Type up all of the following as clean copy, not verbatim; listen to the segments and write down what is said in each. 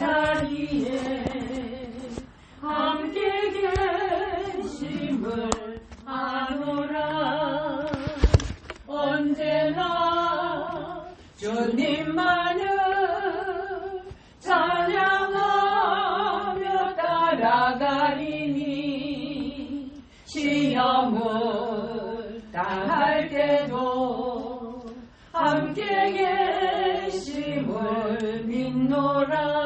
자리에 함께 계심을 아노라. 언제나 주님만을 찬양하며 따라가리니 시험을 당할 때도 함께 계심을 믿노라.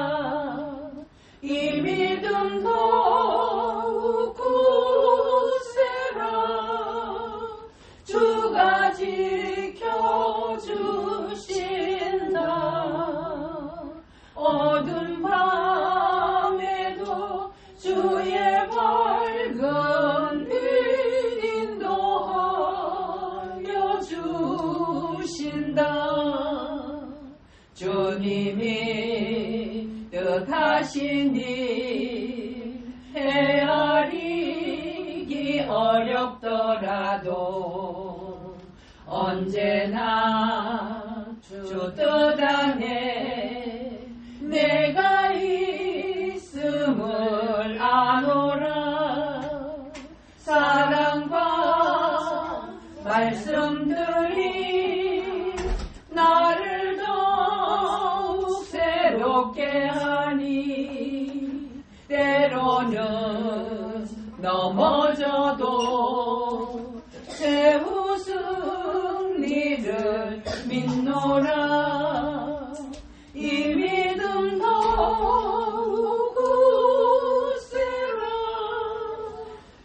이 믿음 더욱 굳세라. 주가 지켜주신다. 어두운 밤에도 주의 밝은 빛 인도하여 주신다. 주님이 뜻하신 일 헤아리기 어렵더라도 언제나 주 뜻 안에 내가 있음을 아노라. 사랑과 말씀들이 나를 더욱 새롭게 하니 때로는 넘어져도 최후 승리를 믿노라. 이 믿음 더욱 굳세라.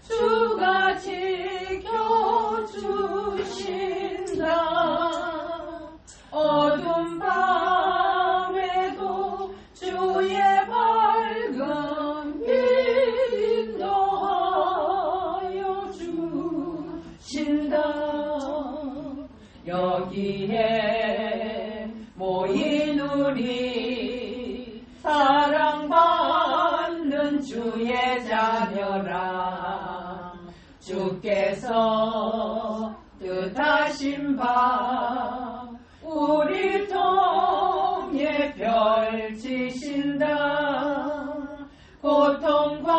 주가 지켜주신다. 어두운 밤에도 주의 밝은 빛 인도하여 주신다. 여기에 모인 우리 사랑받는 주의 자녀라. 주께서 뜻하신 바 우리 통해 펼치신다. 고통과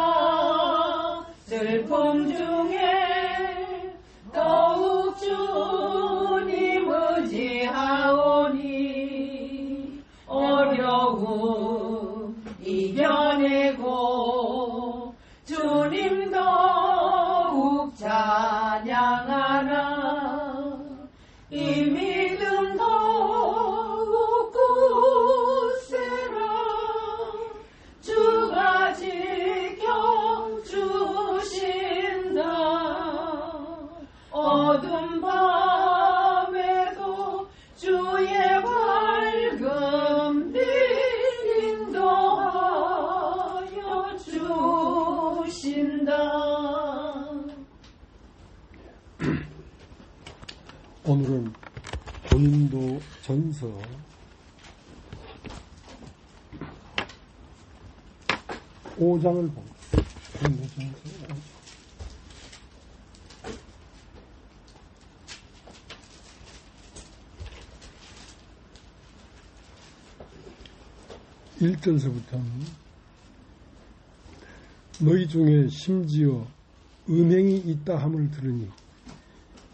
슬픔 중에 더욱 주님 의지하오니 어려움 이겨내고 주님 더욱 찬양하라. 이 믿음 더욱 굳세라. 주가 지켜주신다. 어두운 밤에도 주의 밝은 빛 인도하여 주신다. 오늘은 고린도 전서 5장을 보고 고린도 전서 1절서부터는 너희 중에 심지어 음행이 있다 함을 들으니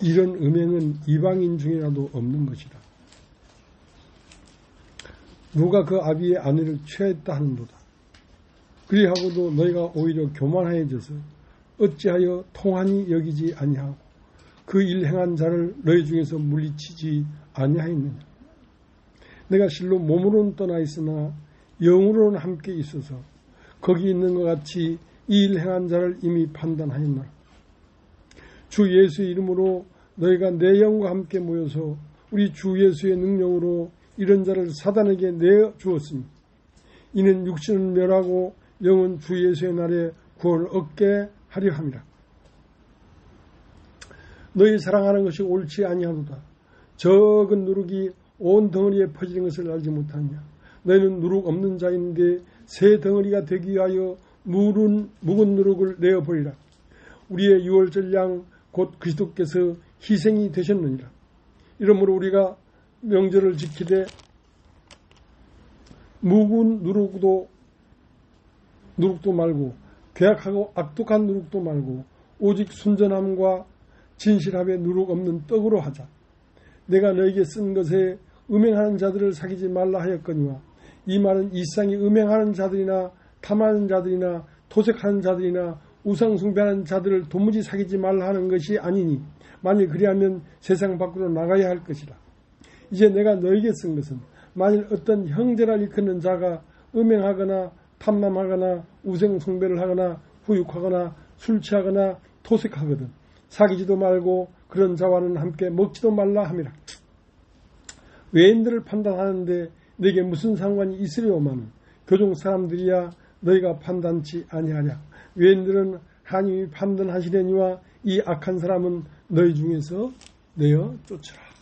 이런 음행은 이방인 중이라도 없는 것이다. 누가 그 아비의 아내를 취하였다 하는도다. 그리하고도 너희가 오히려 교만하여져서 어찌하여 통한이 여기지 아니하고 그 일 행한 자를 너희 중에서 물리치지 아니하였느냐. 내가 실로 몸으로는 떠나 있으나 영으로는 함께 있어서 거기 있는 것 같이 이 일 행한 자를 이미 판단하였노라. 주 예수의 이름으로 너희가 내 영과 함께 모여서 우리 주 예수의 능력으로 이런 자를 사단에게 내주었으니 이는 육신은 멸하고 영은 주 예수의 날에 구원을 얻게 하려 함이라. 너희 사랑하는 것이 옳지 아니하도다. 적은 누룩이 온 덩어리에 퍼지는 것을 알지 못하느냐. 너희는 누룩 없는 자인데 새 덩어리가 되기 위하여 묵은 누룩을 내어버리라. 우리의 유월절 양 곧 그리스도께서 희생이 되셨느니라. 이러므로 우리가 명절을 지키되 묵은 누룩도 누룩도 말고 괴악하고 악독한 누룩도 말고 오직 순전함과 진실함에 누룩 없는 떡으로 하자. 내가 너에게 쓴 것에 음행하는 자들을 사귀지 말라 하였거니와 이 말은 이 세상에 음행하는 자들이나 탐하는 자들이나 도색하는 자들이나 우상숭배하는 자들을 도무지 사귀지 말라 하는 것이 아니니 만일 그리하면 세상 밖으로 나가야 할 것이라. 이제 내가 너에게 쓴 것은 만일 어떤 형제라 일컫는 자가 음행하거나 탐남하거나 우상숭배를 하거나 후육하거나 술 취하거나 토색하거든 사귀지도 말고 그런 자와는 함께 먹지도 말라 함이라. 외인들을 판단하는데 내게 무슨 상관이 있으려마는 교종 사람들이야 너희가 판단치 아니하냐. 외인들은 하나님이 판단하시려니와 이 악한 사람은 너희 중에서 내어 쫓으라.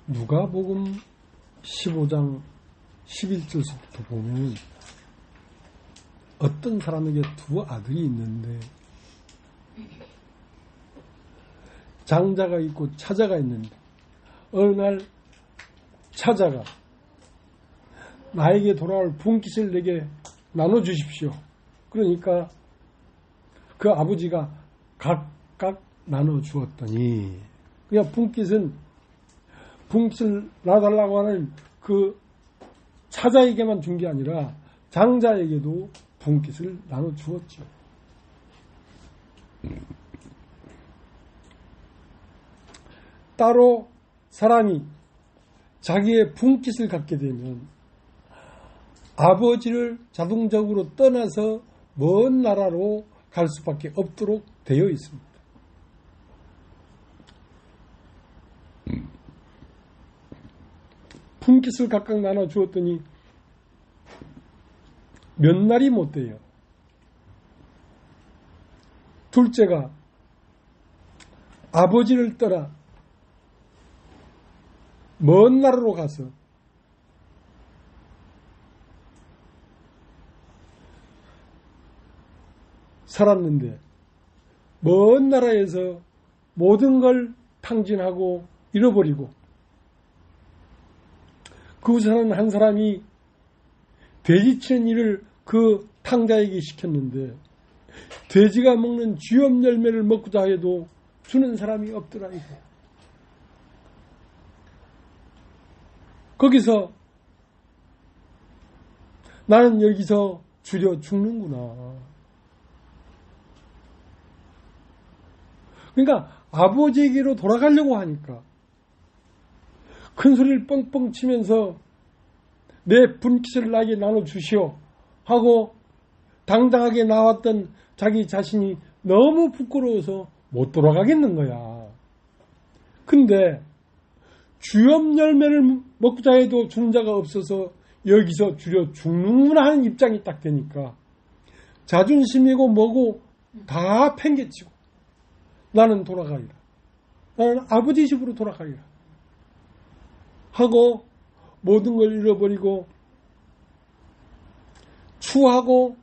누가복음 15장 11절부터 보면 어떤 사람에게 두 아들이 있는데 장자가 있고 차자가 있는데 어느 날 차자가 나에게 돌아올 분깃을 내게 나눠주십시오. 그러니까 그 아버지가 각각 나눠주었더니 그냥 분깃을 놔달라고 하는 그 차자에게만 준 게 아니라 장자에게도 분깃을 나눠주었죠. 따로 사람이 자기의 분깃을 갖게 되면 아버지를 자동적으로 떠나서 먼 나라로 갈 수밖에 없도록 되어 있습니다. 분깃을 각각 나눠주었더니 몇 날이 못 돼요. 둘째가 아버지를 떠나 먼 나라로 가서 살았는데 먼 나라에서 모든 걸 탕진하고 잃어버리고 그 사는 한 사람이 돼지치는 일을 그 탕자에게 시켰는데 돼지가 먹는 쥐염 열매를 먹고자 해도 주는 사람이 없더라 이거야. 거기서 나는 여기서 주려 죽는구나. 그러니까 아버지에게로 돌아가려고 하니까 큰 소리를 뻥뻥 치면서 내 분깃을 나에게 나눠주시오 하고 당당하게 나왔던 자기 자신이 너무 부끄러워서 못 돌아가겠는 거야. 근데 주염 열매를 먹고자 해도 주는 자가 없어서 여기서 주려 죽는구나 하는 입장이 딱 되니까 자존심이고 뭐고 다 팽개치고 나는 돌아가리라. 나는 아버지 집으로 돌아가리라. 하고 모든 걸 잃어버리고 추하고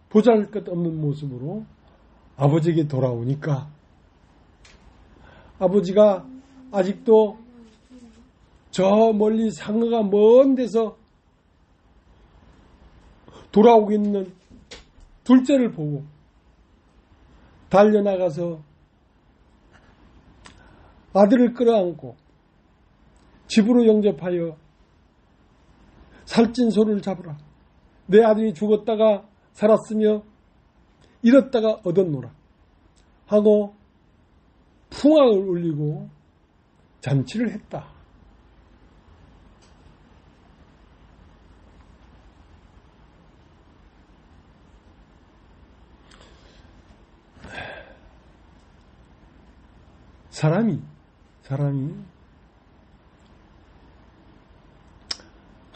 보잘것없는 모습으로 아버지에게 돌아오니까 아버지가 아직도 저 멀리 상어가 먼 데서 돌아오고 있는 둘째를 보고 달려나가서 아들을 끌어안고 집으로 영접하여 살찐 소를 잡으라. 내 아들이 죽었다가 살았으며 잃었다가 얻었노라 하고 풍악을 울리고 잔치를 했다. 사람이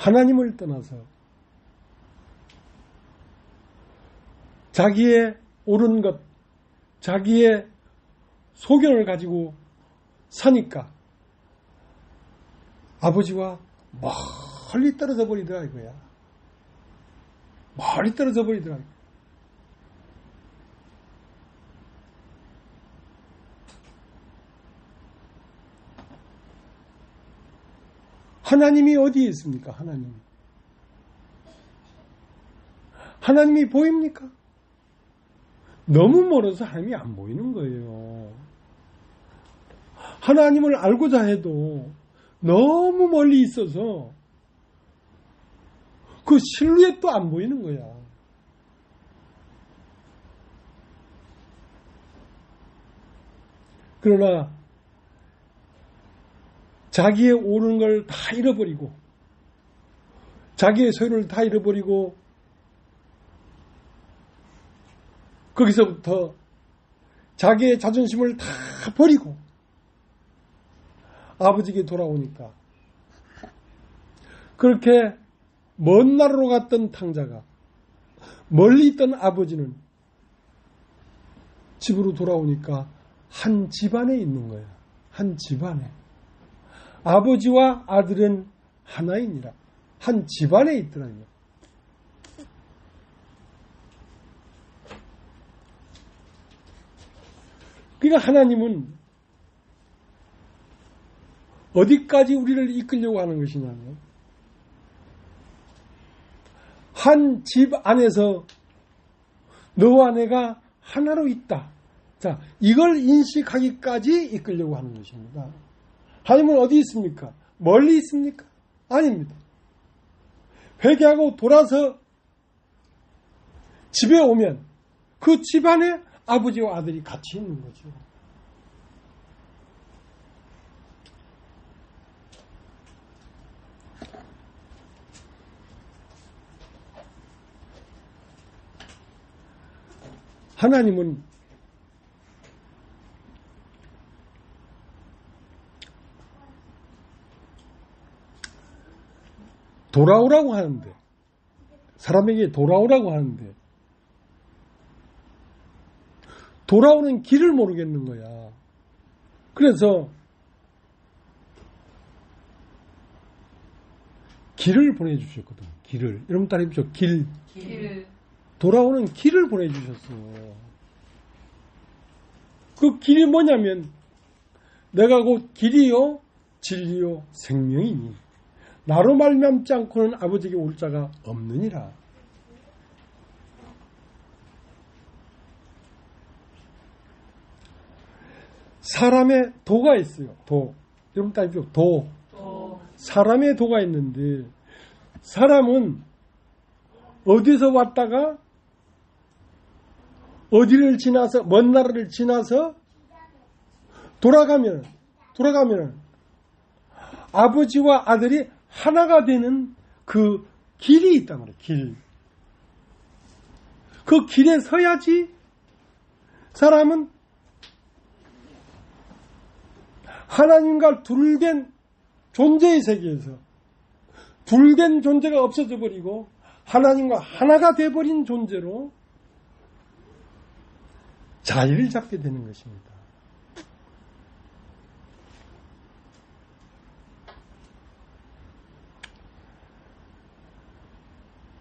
하나님을 떠나서 자기의 옳은 것, 자기의 소견을 가지고 사니까 아버지와 멀리 떨어져 버리더라 이거야. 멀리 떨어져 버리더라. 하나님이 어디에 있습니까? 하나님이 보입니까? 너무 멀어서 하나님이 안 보이는 거예요. 하나님을 알고자 해도 너무 멀리 있어서 그 실루엣도 안 보이는 거야. 그러나 자기의 옳은 걸 다 잃어버리고 자기의 소유를 다 잃어버리고 거기서부터 자기의 자존심을 다 버리고 아버지에게 돌아오니까 그렇게 먼 나라로 갔던 탕자가 멀리 있던 아버지는 집으로 돌아오니까 한 집안에 있는 거야. 한 집안에. 아버지와 아들은 하나이니라. 한 집안에 있더라고요. 그러니까 하나님은 어디까지 우리를 이끌려고 하는 것이냐면 한 집 안에서 너와 내가 하나로 있다. 자, 이걸 인식하기까지 이끌려고 하는 것입니다. 하나님은 어디 있습니까? 멀리 있습니까? 아닙니다. 회개하고 돌아서 집에 오면 그 집안에 아버지와 아들이 같이 있는 거죠. 하나님은 돌아오라고 하는데, 사람에게 돌아오라고 하는데 돌아오는 길을 모르겠는 거야. 그래서 길을 보내주셨거든. 길을. 여러분 따라해보죠. 길. 돌아오는 길을 보내주셨어. 그 길이 뭐냐면 내가 곧 길이요 진리요 생명이니 나로 말미암지 않고는 아버지에게 올 자가 없느니라. 사람의 도가 있어요. 도. 여러분 따라해보죠. 도. 사람의 도가 있는데 사람은 어디서 왔다가 어디를 지나서 먼 나라를 지나서 돌아가면 아버지와 아들이 하나가 되는 그 길이 있단 말이에요. 길. 그 길에 서야지 사람은 하나님과 둘된 존재의 세계에서 둘된 존재가 없어져 버리고 하나님과 하나가 돼버린 존재로 자리를 잡게 되는 것입니다.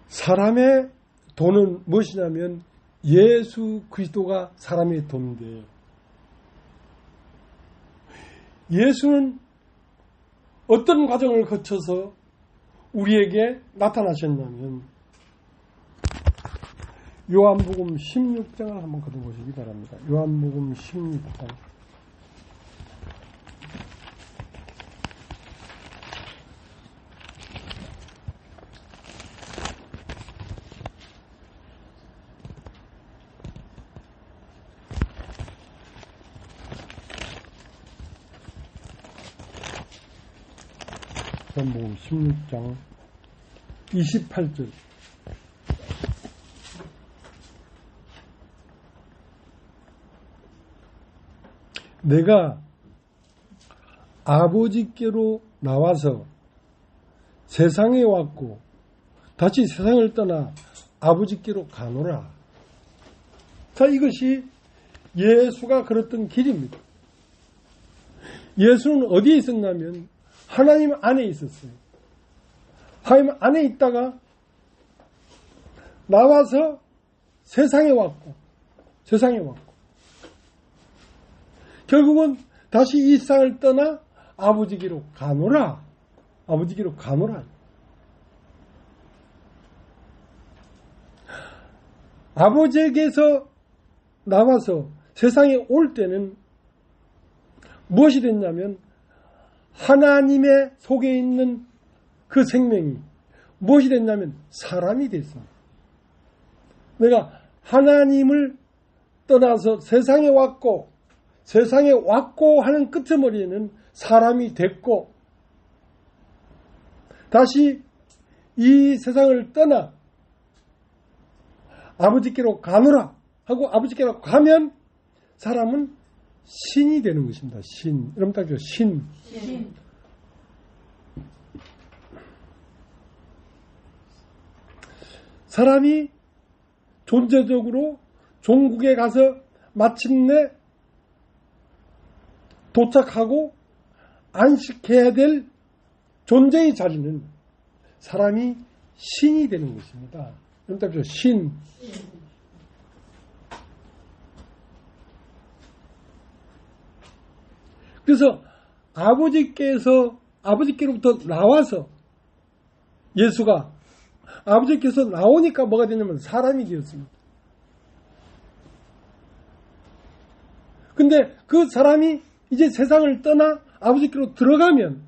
사람의 도는 무엇이냐면 예수 그리스도가 사람의 도인데 예수는 어떤 과정을 거쳐서 우리에게 나타나셨냐면 요한복음 16장을 한번 걷어보시기 바랍니다. 요한복음 16장. 요한복음 16장 28절. 내가 아버지께로 나와서 세상에 왔고 다시 세상을 떠나 아버지께로 가노라. 자, 이것이 예수가 걸었던 길입니다. 예수는 어디에 있었냐면 하나님 안에 있었어요. 하나님 안에 있다가 나와서 세상에 왔고 결국은 다시 이 세상을 떠나 아버지께로 가노라. 아버지께로 가노라. 아버지에게서 나와서 세상에 올 때는 무엇이 됐냐면 하나님의 속에 있는 그 생명이 무엇이 됐냐면 사람이 됐습니다. 내가 하나님을 떠나서 세상에 왔고 하는 끄트머리에는 사람이 됐고 다시 이 세상을 떠나 아버지께로 가노라 하고 아버지께로 가면 사람은 신이 되는 것입니다. 신. 여러분 따죠. 신. 사람이 존재적으로 종국에 가서 마침내 도착하고 안식해야 될 존재의 자리는 사람이 신이 되는 것입니다. 여러분 따죠. 신. 그래서 아버지께로부터 나와서 예수가 아버지께서 나오니까 뭐가 되냐면 사람이 되었습니다. 근데 그 사람이 이제 세상을 떠나 아버지께로 들어가면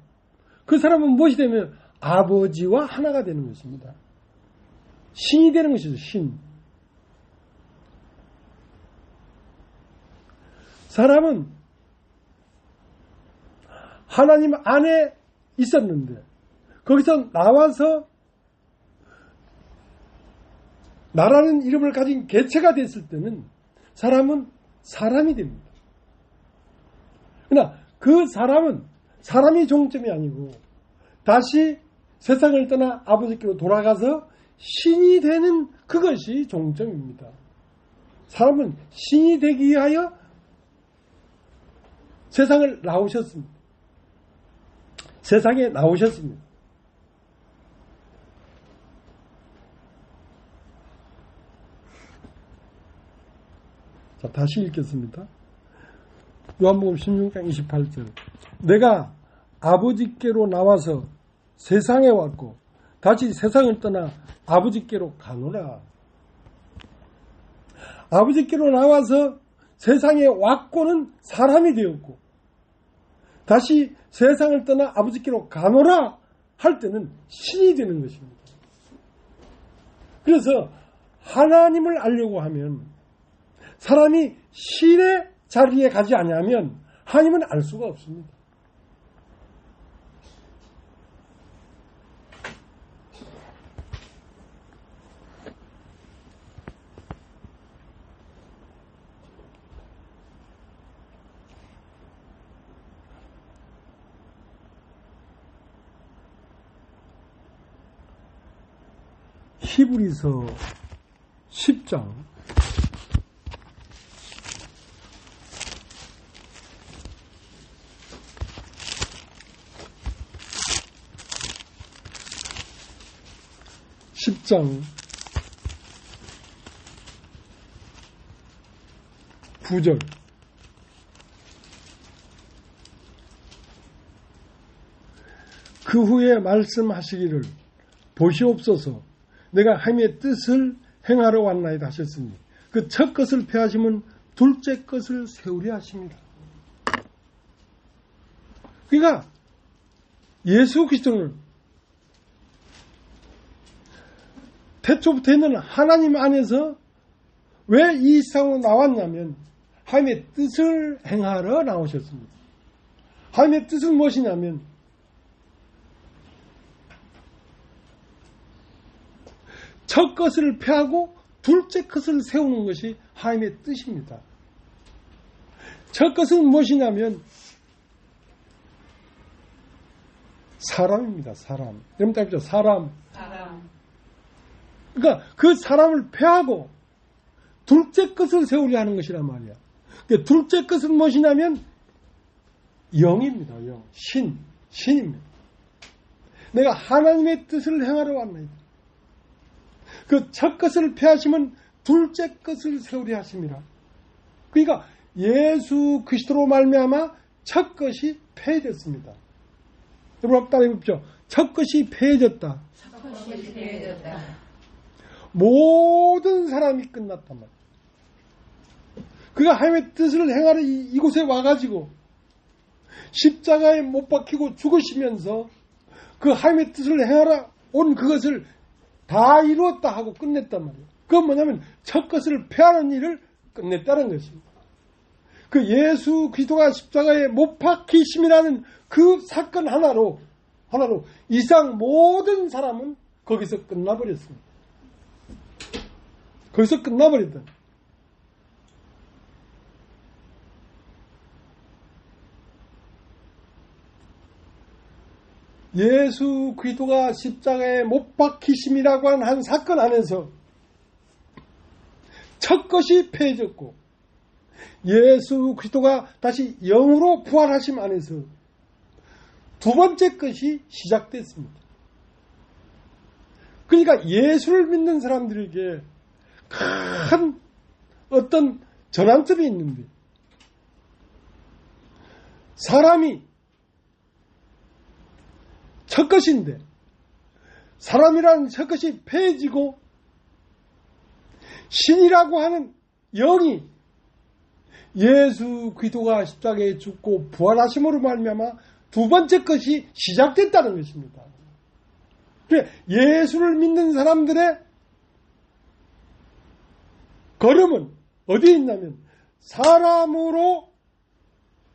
그 사람은 무엇이 되면 아버지와 하나가 되는 것입니다. 신이 되는 것이죠. 신. 사람은 하나님 안에 있었는데 거기서 나와서 나라는 이름을 가진 개체가 됐을 때는 사람은 사람이 됩니다. 그러나 그 사람은 사람이 종점이 아니고 다시 세상을 떠나 아버지께로 돌아가서 신이 되는 그것이 종점입니다. 사람은 신이 되기 위하여 세상에 나오셨습니다. 자, 다시 읽겠습니다. 요한복음 16장 28절. 내가 아버지께로 나와서 세상에 왔고 다시 세상을 떠나 아버지께로 가노라. 아버지께로 나와서 세상에 왔고는 사람이 되었고 다시 세상을 떠나 아버지께로 가노라 할 때는 신이 되는 것입니다. 그래서 하나님을 알려고 하면 사람이 신의 자리에 가지 않으면 하나님은 알 수가 없습니다. 히브리서 10장 9절. 그 후에 말씀하시기를 보시옵소서 내가 하나님의 뜻을 행하러 왔나이다 하셨으니 그 첫 것을 폐하시면 둘째 것을 세우려 하십니다. 그러니까 예수 그리스도는 태초부터 있는 하나님 안에서 왜 이 세상으로 나왔냐면 하나님의 뜻을 행하러 나오셨습니다. 하나님의 뜻은 무엇이냐면 첫 것을 폐하고 둘째 것을 세우는 것이 하나님의 뜻입니다. 첫 것은 무엇이냐면 사람입니다. 사람. 여러분 답이죠. 사람. 그러니까 그 사람을 폐하고 둘째 것을 세우려 하는 것이란 말이야. 그러니까 둘째 것은 무엇이냐면 영입니다. 영. 신입니다. 내가 하나님의 뜻을 행하러 왔나이다. 그 첫 것을 폐하시면 둘째 것을 세우려 하십니다. 그러니까 예수 그리스도로 말미암아 첫 것이 폐해졌습니다. 여러분 따라해 보십시오. 첫 것이 폐해졌다. 첫것이 폐해졌다. 모든 사람이 끝났단 말이야. 그가 하나님의 뜻을 행하러 이곳에 와가지고 십자가에 못 박히고 죽으시면서 그 하나님의 뜻을 행하러 온 그것을 다 이루었다 하고 끝냈단 말이에요. 그건 뭐냐면 첫 것을 폐하는 일을 끝냈다는 것입니다. 그 예수 그리스도가 십자가에 못 박히심이라는 그 사건 하나로 이상 모든 사람은 거기서 끝나버렸습니다. 거기서 끝나버렸다. 예수 그리스도가 십자가에 못 박히심이라고 하는 한 사건 안에서 첫 것이 폐해졌고 예수 그리스도가 다시 영으로 부활하심 안에서 두 번째 것이 시작됐습니다. 그러니까 예수를 믿는 사람들에게 큰 어떤 전환점이 있는데 사람이 첫 것인데 사람이라는 첫 것이 폐해지고 신이라고 하는 영이 예수 그리스도가 십자가에 죽고 부활하심으로 말미암아 두 번째 것이 시작됐다는 것입니다. 그래 예수를 믿는 사람들의 걸음은 어디에 있냐면 사람으로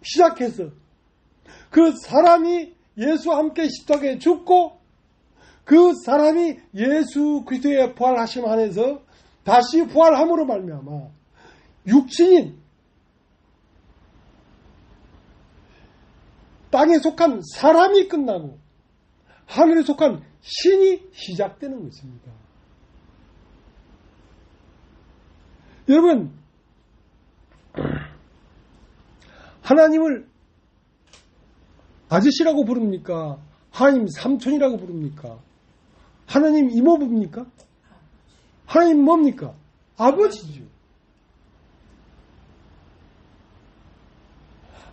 시작해서 그 사람이 예수와 함께 십자가에 죽고 그 사람이 예수 그리스도의 부활하심 안에서 다시 부활함으로 말미암아 육신인 땅에 속한 사람이 끝나고 하늘에 속한 신이 시작되는 것입니다. 여러분 하나님을 아저씨라고 부릅니까? 하나님 삼촌이라고 부릅니까? 하나님 이모부입니까? 하나님 뭡니까? 아버지죠.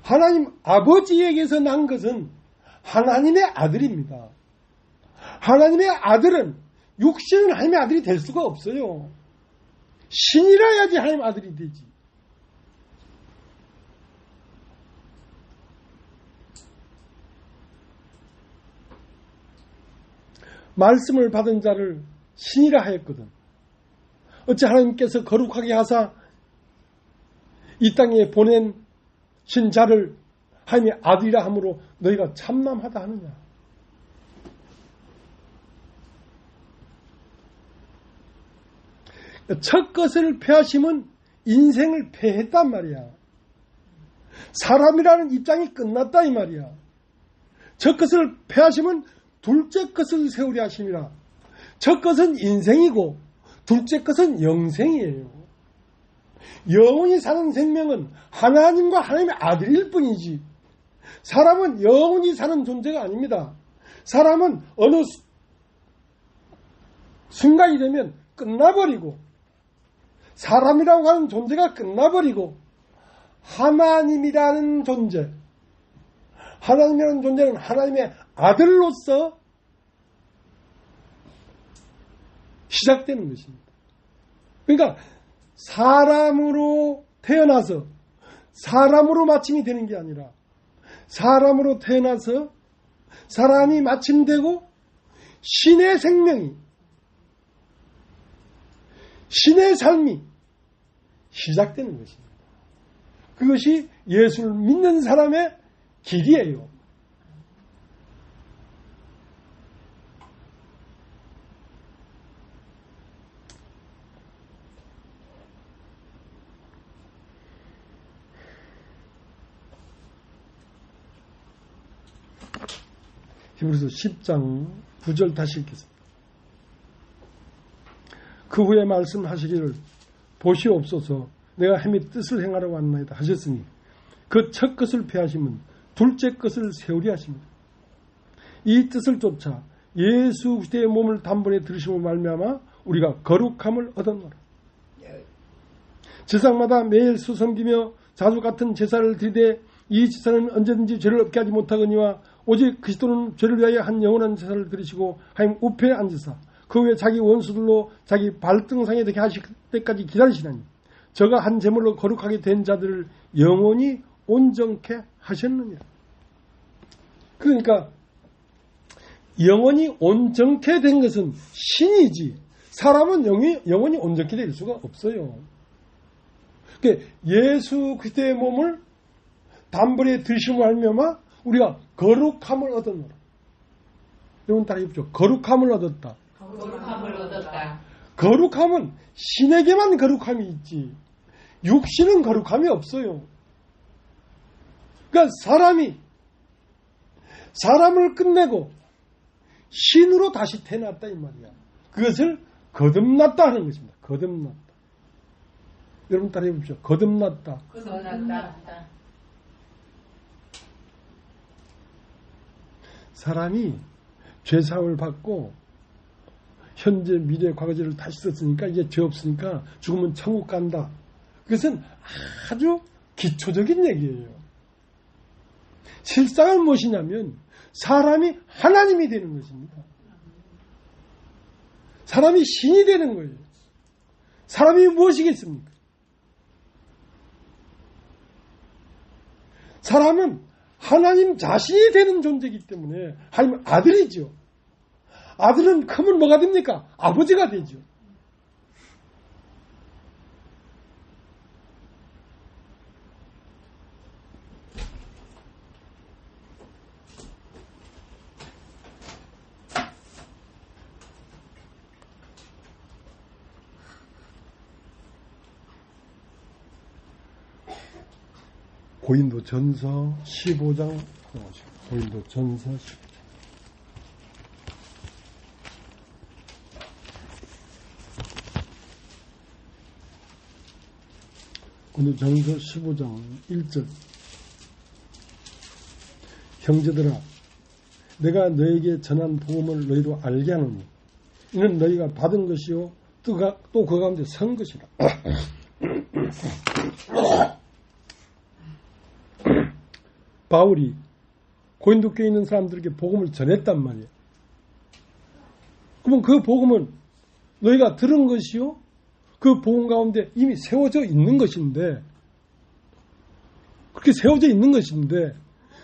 하나님 아버지에게서 난 것은 하나님의 아들입니다. 하나님의 아들은 육신은 하나님의 아들이 될 수가 없어요. 신이라야지 하나님 아들이 되지. 말씀을 받은 자를 신이라 하였거든. 어찌 하나님께서 거룩하게 하사 이 땅에 보낸 신자를 하나님의 아들이라 함으로 너희가 참남하다 하느냐. 첫 것을 폐하심은 인생을 폐했단 말이야. 사람이라는 입장이 끝났다 이 말이야. 첫 것을 폐하심은 둘째 것을 세우려 하심이라. 첫 것은 인생이고 둘째 것은 영생이에요. 영원히 사는 생명은 하나님과 하나님의 아들일 뿐이지 사람은 영원히 사는 존재가 아닙니다. 사람은 어느 순간이 되면 끝나버리고 사람이라고 하는 존재가 끝나버리고 하나님이라는 존재, 하나님이라는 존재는 하나님의 아들로서 시작되는 것입니다. 그러니까 사람으로 태어나서 사람으로 마침이 되는 게 아니라 사람으로 태어나서 사람이 마침되고 신의 생명이 신의 삶이 시작되는 것입니다. 그것이 예수를 믿는 사람의 길이에요. 히브리서 10장 9절 다시 읽겠습니다. 그 후에 말씀하시기를 보시옵소서 내가 하나님의 뜻을 행하러 왔나이다 하셨으니 그 첫 것을 폐하심은 둘째 것을 세우려 하십니다. 이 뜻을 쫓아 예수 그리스도의 몸을 단번에 들으심으로 말미암아 우리가 거룩함을 얻었노라. 제사장마다 매일 수섬기며 자주 같은 제사를 드리되 이 제사는 언제든지 죄를 없게 하지 못하거니와 오직 그리스도는 죄를 위하여 한 영원한 제사를 드리시고 하나님 우편에 앉으사 그 후에 자기 원수들로 자기 발등상에 되게 하실 때까지 기다리시나니 저가 한 제물로 거룩하게 된 자들을 영원히 온전케 하셨느니라. 그러니까 영원히 온전케 된 것은 신이지 사람은 영원히 온전케 될 수가 없어요. 그러니까 예수 그리스도의 몸을 단번에 드심을 하려면 우리가 거룩함을 얻었노라. 여러분 따라해보죠. 거룩함을 얻었다. 거룩함을 얻었다. 거룩함은 신에게만 거룩함이 있지 육신은 거룩함이 없어요. 그러니까 사람을 끝내고 신으로 다시 태어났다 이 말이야. 그것을 거듭났다 하는 것입니다. 거듭났다. 여러분 따라해보죠. 거듭났다. 거듭났다. 사람이 죄사함을 받고 현재 미래 과거제를 다시 썼으니까 이제 죄 없으니까 죽으면 천국 간다. 그것은 아주 기초적인 얘기예요. 실상은 무엇이냐면 사람이 하나님이 되는 것입니다. 사람이 신이 되는 거예요. 사람이 무엇이겠습니까? 사람은 하나님 자신이 되는 존재이기 때문에 하나님 아들이죠. 아들은 크면 뭐가 됩니까? 아버지가 되죠. 고린도전서 15장 고린도전서 15장 고린도전서 15장 1절 형제들아 내가 너에게 전한 복음을 너희로 알게 하노니 이는 너희가 받은 것이요 또 그 가운데 선 것이라. 바울이 고린도 교회에 있는 사람들에게 복음을 전했단 말이에요. 그러면 그 복음은 너희가 들은 것이요 그 복음 가운데 이미 세워져 있는 것인데 그렇게 세워져 있는 것인데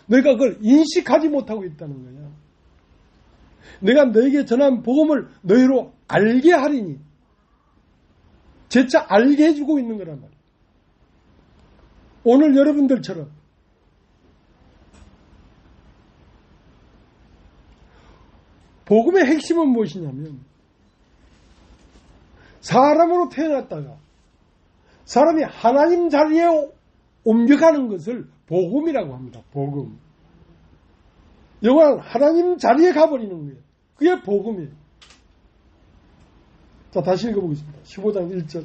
너희가 그걸 인식하지 못하고 있다는 거야. 내가 너에게 전한 복음을 너희로 알게 하리니 재차 알게 해주고 있는 거란 말이야. 오늘 여러분들처럼 복음의 핵심은 무엇이냐면 사람으로 태어났다가 사람이 하나님 자리에 옮겨가는 것을 복음이라고 합니다. 복음. 영원한 하나님 자리에 가버리는 거예요. 그게 복음이에요. 자, 다시 읽어보겠습니다. 15장 1절.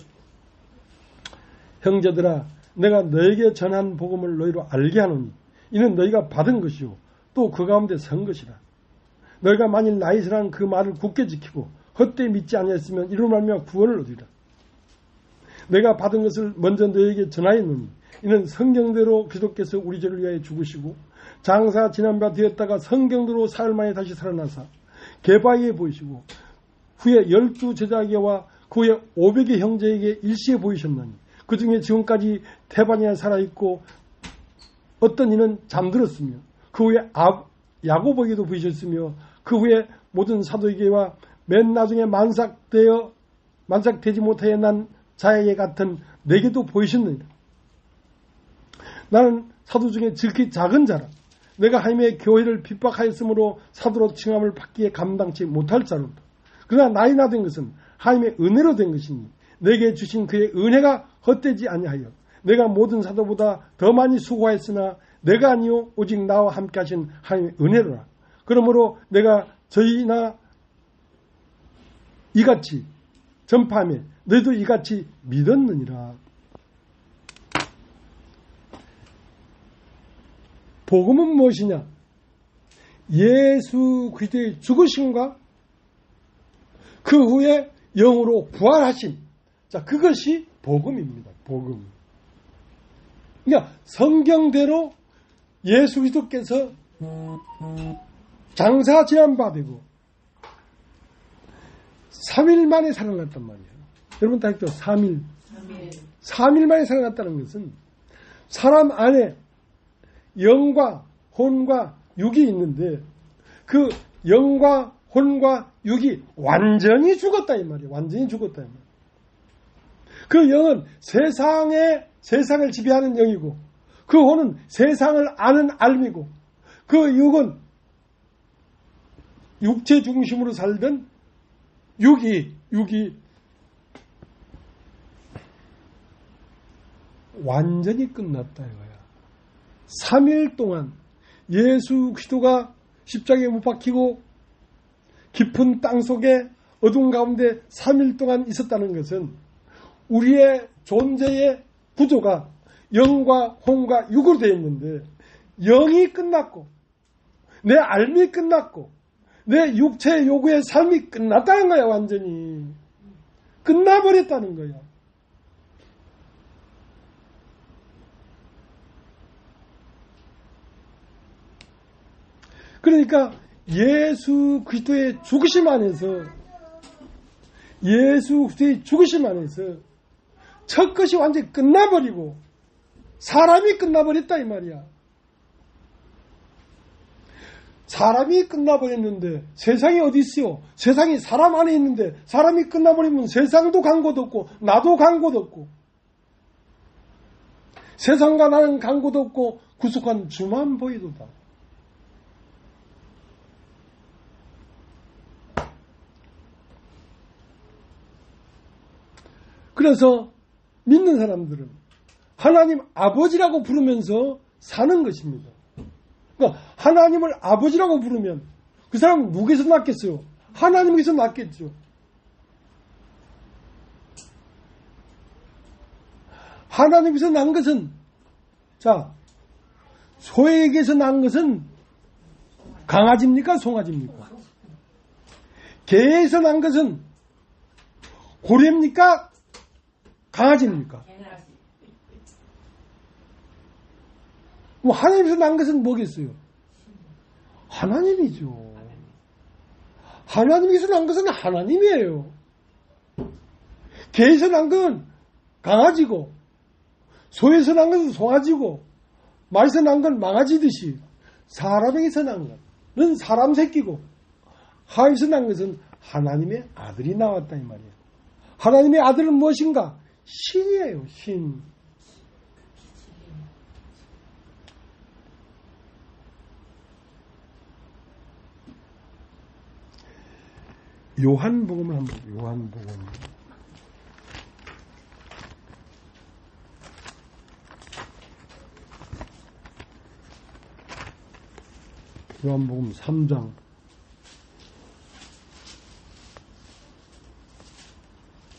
형제들아, 내가 너에게 전한 복음을 너희로 알게 하노니 이는 너희가 받은 것이요 또 그 가운데 선 것이라. 너희가 만일 나이스란 그 말을 굳게 지키고 헛되이 믿지 아니했으면 이로 말미암아 구원을 얻으리라. 내가 받은 것을 먼저 너희에게 전하였노니 이는 성경대로 그리스도께서 우리 죄를 위하여 죽으시고 장사 지난 바 되었다가 성경대로 사흘 만에 다시 살아나사 게바에게 보이시고 후에 12 제자에게와 그 후에 500의 형제에게 일시에 보이셨나니 그 중에 지금까지 태반이나 살아있고 어떤 이는 잠들었으며 그 후에 야고보에게도 보이셨으며 그 후에 모든 사도에게와 맨 나중에 만삭되지 못하여 난 자에게 같은 내게도 보이셨느니라. 나는 사도 중에 지극히 작은 자라. 내가 하나님의 교회를 핍박하였으므로 사도로 칭함을 받기에 감당치 못할 자로다. 그러나 나이 나된 것은 하나님의 은혜로 된 것이니 내게 주신 그의 은혜가 헛되지 아니하여 내가 모든 사도보다 더 많이 수고하였으나 내가 아니요 오직 나와 함께 하신 하나님의 은혜로라. 그러므로 내가 저희나 이같이 전파하며 너희도 이같이 믿었느니라. 복음은 무엇이냐? 예수 그리스도의 죽으심과 그 후에 영으로 부활하심. 자, 그것이 복음입니다. 복음. 그러니까 성경대로 예수 그리스도께서 장사 지난 바 되고 3일 만에 살아났단 말이에요. 여러분 다 했죠? 3일. 3일 만에 살아났다는 것은 사람 안에 영과 혼과 육이 있는데 그 영과 혼과 육이 완전히 죽었다 이 말이에요. 완전히 죽었다 이 말이에요. 그 영은 세상을 지배하는 영이고 그 혼은 세상을 아는 알미고 그 육은 육체 중심으로 살던 육이 완전히 끝났다 이거야. 3일 동안 예수 그리스도가 십자가에 못 박히고 깊은 땅 속에 어둠 가운데 3일 동안 있었다는 것은 우리의 존재의 구조가 영과 혼과 육으로 되어 있는데 영이 끝났고 내 알미 끝났고 내 육체의 요구의 삶이 끝났다는 거야. 완전히 끝나버렸다는 거야. 그러니까 예수 그리스도의 죽으심 안에서 첫 것이 완전히 끝나버리고 사람이 끝나버렸다 이 말이야. 사람이 끝나버렸는데 세상이 어디 있어요? 세상이 사람 안에 있는데 사람이 끝나버리면 세상도 간 곳 없고 나도 간 곳 없고 세상과 나는 간 곳 없고 구속한 주만 보이도다. 그래서 믿는 사람들은 하나님 아버지라고 부르면서 사는 것입니다. 그러니까 하나님을 아버지라고 부르면 그 사람은 누구에서 낳겠어요? 하나님께서 낳겠죠. 하나님께서 낳은 것은 소에게서 낳은 것은 강아지입니까? 송아지입니까? 개에서 낳은 것은 고래입니까? 강아지입니까? 하나님께서 낳은 것은 뭐겠어요? 하나님이죠. 하나님께서 낳은 것은 하나님이에요. 개에서 낳은 건 강아지고 소에서 낳은 것은 송아지고 말에서 낳은 건 망아지듯이 사람에게서 낳은 것은 사람 새끼고 하에서 낳은 것은 하나님의 아들이 나왔다 이 말이에요. 하나님의 아들은 무엇인가? 신이에요. 신. 요한복음을 한번 보세요. 요한복음 3장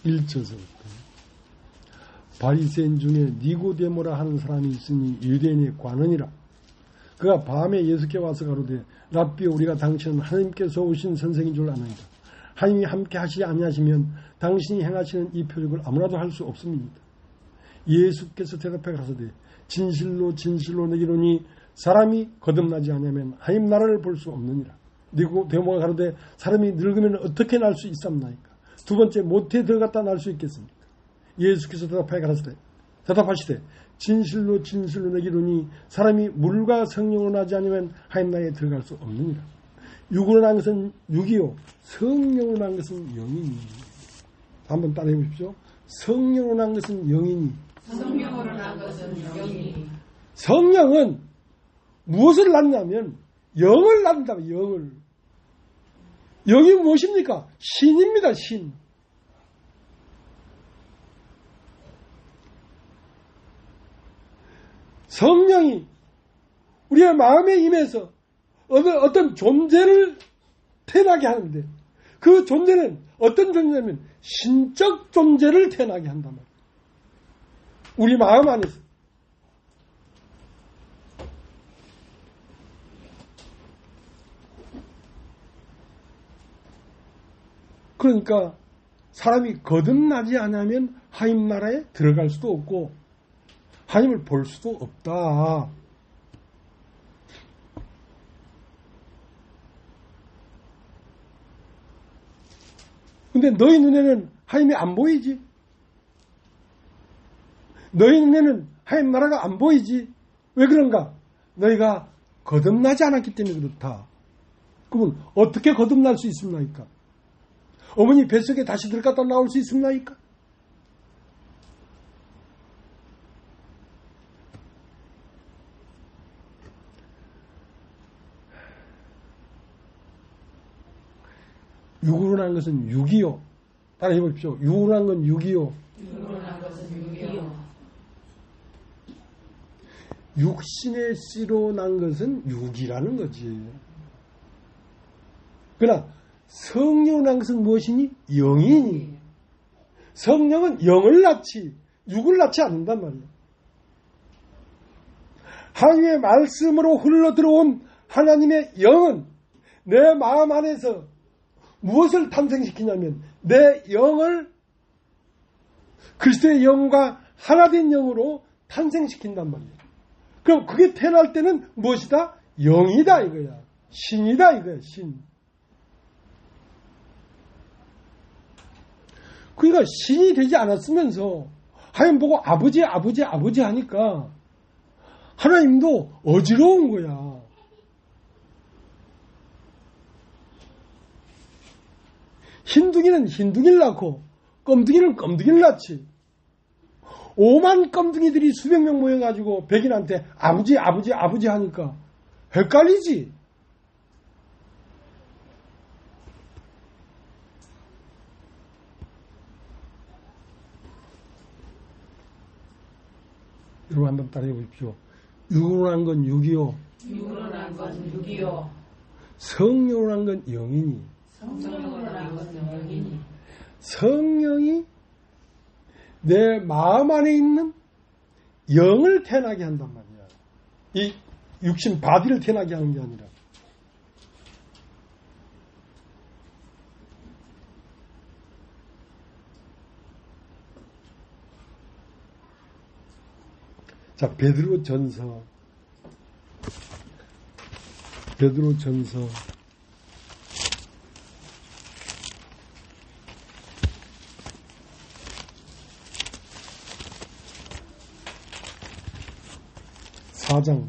1절부터 바리새인 중에 니고데모라 하는 사람이 있으니 유대인의 관원이라. 그가 밤에 예수께 와서 가로되 랍비여 우리가 당신은 하나님께서 오신 선생인 줄 아나이다. 하나님이 함께 하시지 아니하시면 당신이 행하시는 이 표적을 아무나도 할 수 없습니다. 예수께서 대답하여 가로되 진실로 진실로 내게 이르노니 사람이 거듭나지 아니하면 하나님 나라를 볼 수 없느니라. 니고데모가 가로되 사람이 늙으면 어떻게 날 수 있삼나이까? 두 번째 모태에 들어갔다 날 수 있겠습니까? 예수께서 대답하시되 진실로 진실로 내게 이르노니 사람이 물과 성령으로 나지 아니하면 하나님 나라에 들어갈 수 없느니라. 육으로 난 것은 육이요 성령으로 난 것은 영이니. 한번 따라해 보십시오. 성령으로 난 것은 영이니. 성령으로 난 것은 영이니. 성령은 무엇을 낳냐면 영을 낳는다. 영을. 영이 무엇입니까? 신입니다. 신. 성령이 우리의 마음에 임해서 어떤 존재를 태어나게 하는데 그 존재는 어떤 존재냐면 신적 존재를 태어나게 한단 말이에요. 우리 마음 안에서. 그러니까 사람이 거듭나지 않으면 하나님 나라에 들어갈 수도 없고 하나님을 볼 수도 없다. 근데 너희 눈에는 하나님이 안 보이지? 너희 눈에는 하나님 나라가 안 보이지? 왜 그런가? 너희가 거듭나지 않았기 때문에 그렇다. 그러면 어떻게 거듭날 수 있습니까? 어머니 뱃속에 다시 들어갔다 나올 수 있습니까? 육으로 난 것은 육이요. 따라해 보십시오. 육으로 난 건 육이요. 육으로 난 것은 육이요. 육신의 씨로 난 것은 육이라는 거지. 그러나 성령으로 난 것은 무엇이니? 영이니. 성령은 영을 낳지 육을 낳지 않는단 말이야. 하나님의 말씀으로 흘러들어온 하나님의 영은 내 마음 안에서 무엇을 탄생시키냐면 내 영을 그리스도의 영과 하나된 영으로 탄생시킨단 말이에요. 그럼 그게 태어날 때는 무엇이다? 영이다 이거야. 신이다 이거야. 신. 그러니까 신이 되지 않았으면서 하나님 보고 아버지 하니까 하나님도 어지러운 거야. 흰둥이는 흰둥이를 낳고 껌둥이는 껌둥이를 낳지. 5만 껌둥이들이 수백 명 모여가지고 백인한테 아버지 하니까 헷갈리지. 여러분 한번 따라해 보십시오. 육으로 난 건 육이요. 육으로 난 것은 육이요. 성령으로 난 건 영이니. 성령으로 난 것은 영이니. 성령이 내 마음 안에 있는 영을 태어나게 한단 말이야. 이 육신 바디를 태어나게 하는 게 아니라. 자, 베드로전서 4장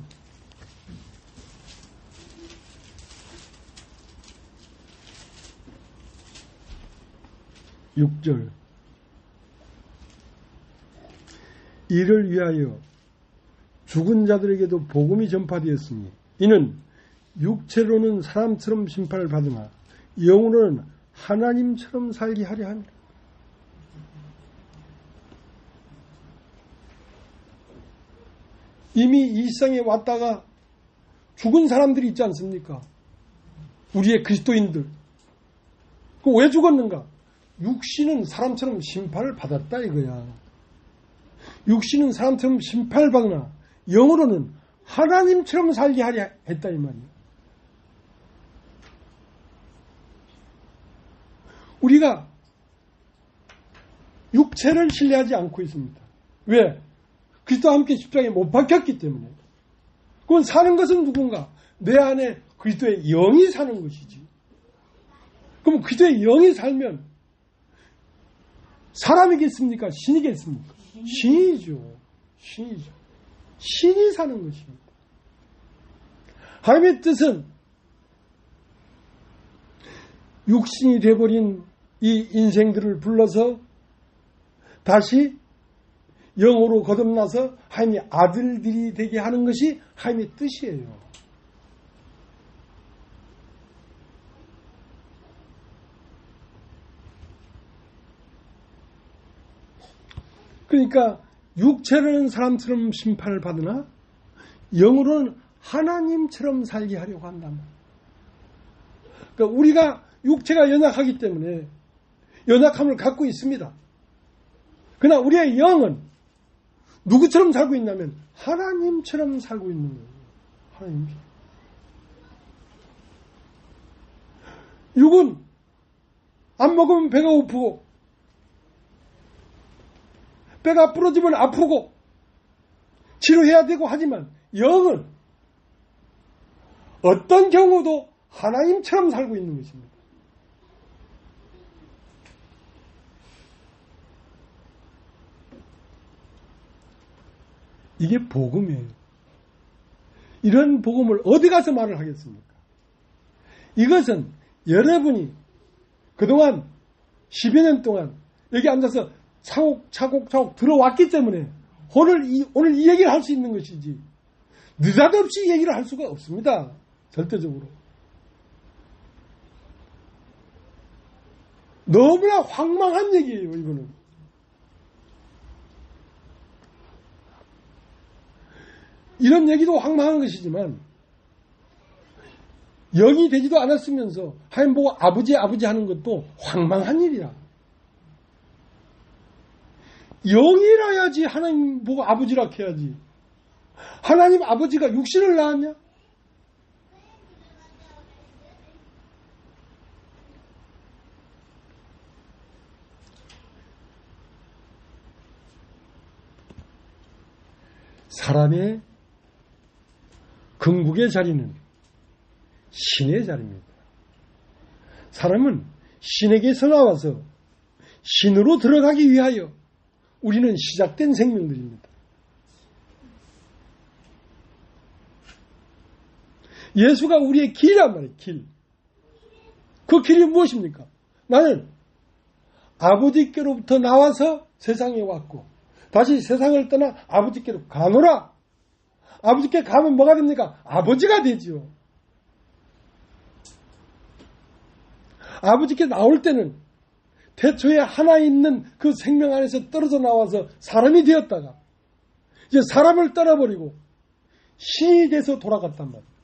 6절 이를 위하여 죽은 자들에게도 복음이 전파되었으니 이는 육체로는 사람처럼 심판을 받으나 영으로는 하나님처럼 살게 하려 함이라. 이미 이 세상에 왔다가 죽은 사람들이 있지 않습니까? 우리의 그리스도인들. 그 왜 죽었는가? 육신은 사람처럼 심판을 받았다 이거야. 육신은 사람처럼 심판을 받으나 영으로는 하나님처럼 살게 하려 했다 이 말이야. 우리가 육체를 신뢰하지 않고 있습니다. 왜? 그리스도와 함께 십자가에 못 박혔기 때문에. 그건 사는 것은 누군가? 내 안에 그리스도의 영이 사는 것이지. 그럼 그리스도의 영이 살면 사람이겠습니까? 신이겠습니까? 신이죠. 신이 사는 것입니다. 하나님의 뜻은 육신이 되어버린 이 인생들을 불러서 다시 영으로 거듭나서 하나님의 아들들이 되게 하는 것이 하나님의 뜻이에요. 그러니까 육체로는 사람처럼 심판을 받으나 영으로는 하나님처럼 살게 하려고 한단 말이에요. 그러니까 우리가 육체가 연약하기 때문에 연약함을 갖고 있습니다. 그러나 우리의 영은 누구처럼 살고 있냐면 하나님처럼 살고 있는 거예요. 하나님처럼. 육은 안 먹으면 배가 고프고 배가 부러지면 아프고 치료해야 되고 하지만 영은 어떤 경우도 하나님처럼 살고 있는 것입니다. 이게 복음이에요. 이런 복음을 어디 가서 말을 하겠습니까? 이것은 여러분이 그동안 10여 년 동안 여기 앉아서 차곡차곡 들어왔기 때문에 오늘 이 얘기를 할 수 있는 것이지 느닷없이 얘기를 할 수가 없습니다. 절대적으로. 너무나 황망한 얘기예요, 이거는. 이런 얘기도 황망한 것이지만 영이 되지도 않았으면서 하나님 보고 아버지 하는 것도 황망한 일이야. 영이라야지 하나님 보고 아버지라 해야지. 하나님 아버지가 육신을 낳았냐? 사람의 궁극의 자리는 신의 자리입니다. 사람은 신에게서 나와서 신으로 들어가기 위하여 우리는 시작된 생명들입니다. 예수가 우리의 길이란 말이에요. 길. 그 길이 무엇입니까? 나는 아버지께로부터 나와서 세상에 왔고 다시 세상을 떠나 아버지께로 가노라. 아버지께 가면 뭐가 됩니까? 아버지가 되지요. 아버지께 나올 때는 태초에 하나 있는 그 생명 안에서 떨어져 나와서 사람이 되었다가 이제 사람을 떠나버리고 신이 돼서 돌아갔단 말이에요.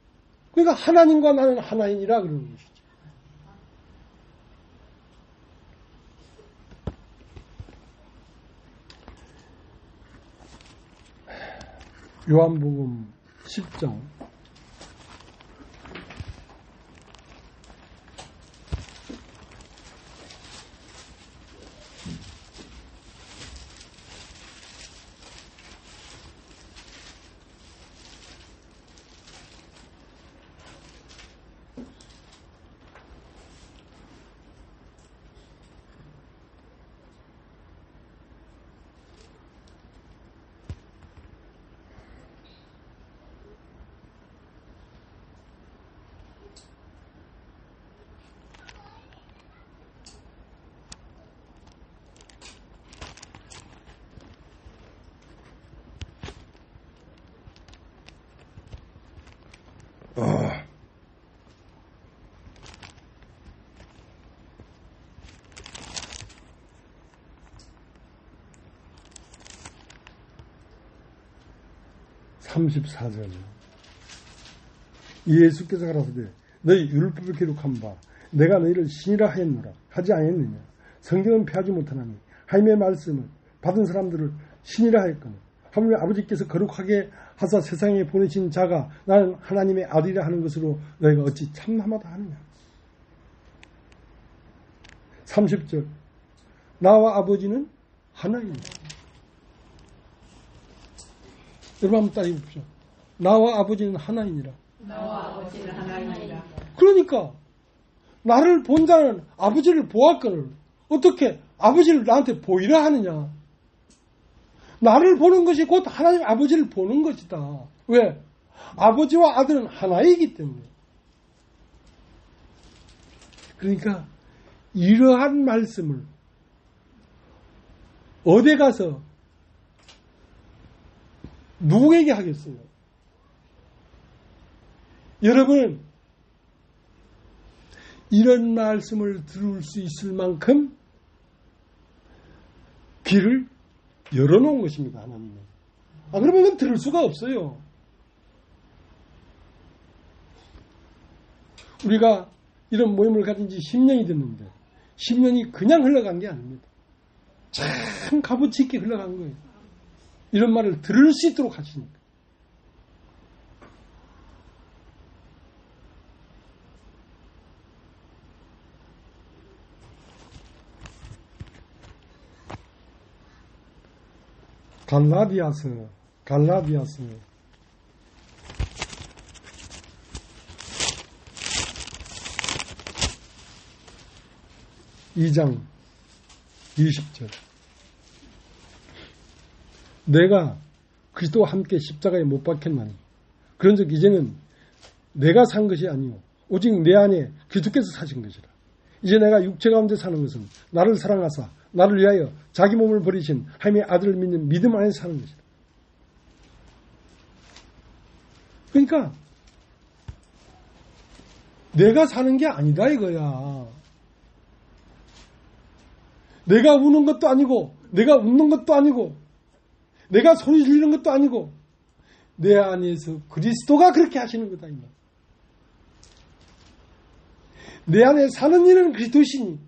그러니까 하나님과 나는 하나인이라 그러는 것이죠. 요한복음 10장 34절 예수께서 가라사대 너희 율법에 기록한 바 내가 너희를 신이라 하였노라 하지 아니했느냐. 성경은 폐하지 못하나니 하나님의 말씀을 받은 사람들을 신이라 하였거늘 하물며 아버지께서 거룩하게 하사 세상에 보내신 자가 나는 하나님의 아들이라 하는 것으로 너희가 어찌 참담하다 하느냐. 30절 나와 아버지는 하나입니다. 여러분 한번 따라해 보십시오. 나와 아버지는 하나이니라. 나와 아버지는 하나이니라. 그러니까 나를 본 자는 아버지를 보았거늘 어떻게 아버지를 나한테 보이라 하느냐. 나를 보는 것이 곧 하나님 아버지를 보는 것이다. 왜? 아버지와 아들은 하나이기 때문에. 그러니까 이러한 말씀을 어디 가서 누구에게 하겠어요? 여러분 이런 말씀을 들을 수 있을 만큼 귀를 열어놓은 것입니다. 하나님은. 그러면 이건 들을 수가 없어요. 우리가 이런 모임을 가진 지 10년이 됐는데 10년이 그냥 흘러간 게 아닙니다. 참 값어치 있게 흘러간 거예요. 이런 말을 들을 수 있도록 하시니까. 갈라디아서 2장 20절 내가 그리스도와 함께 십자가에 못 박혔나니 그런즉 이제는 내가 산 것이 아니요 오직 내 안에 그리스도께서 사신 것이라. 이제 내가 육체 가운데 사는 것은 나를 사랑하사 나를 위하여 자기 몸을 버리신 하나님의 아들을 믿는 믿음 안에 사는 것이다. 그러니까 내가 사는 게 아니다 이거야. 내가 우는 것도 아니고 내가 웃는 것도 아니고 내가 소리 지르는 것도 아니고 내 안에서 그리스도가 그렇게 하시는 거다. 내 안에 사는 이는 그리스도시니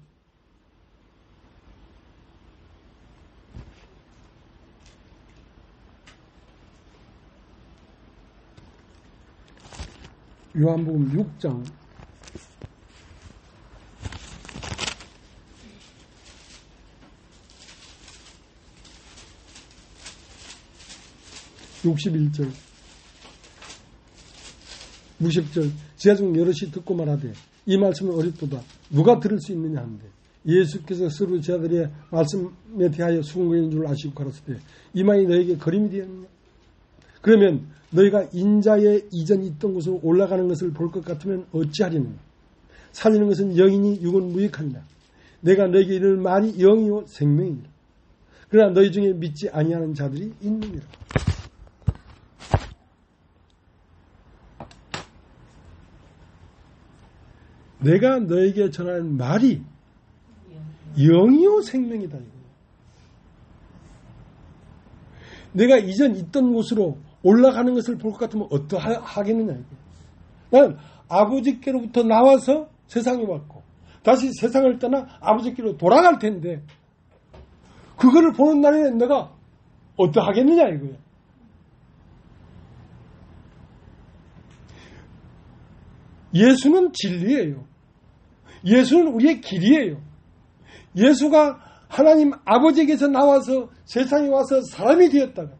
요한복음 6장 61절 60절 제자 중 여럿이 듣고 말하되 이 말씀은 어렵도다 누가 들을 수 있느냐 하는데 예수께서 스스로 제자들의 말씀에 대하여 수군거리는 줄 아시고 가라사대 이 말이 너에게 거림이 되었느냐. 그러면 너희가 인자의 이전 있던 곳으로 올라가는 것을 볼 것 같으면 어찌하리느냐. 살리는 것은 영이니 육은 무익하니라. 내가 너에게 이를 말이 영이요 생명이니라. 그러나 너희 중에 믿지 아니하는 자들이 있느니라. 내가 너에게 전하는 말이 영이요 생명이다. 내가 이전 있던 곳으로 올라가는 것을 볼 것 같으면 어떠하겠느냐. 나는 아버지께로부터 나와서 세상에 왔고 다시 세상을 떠나 아버지께로 돌아갈 텐데 그거를 보는 날에 내가 어떠하겠느냐 이거야. 예수는 진리예요. 예수는 우리의 길이에요. 예수가 하나님 아버지에게서 나와서 세상에 와서 사람이 되었다가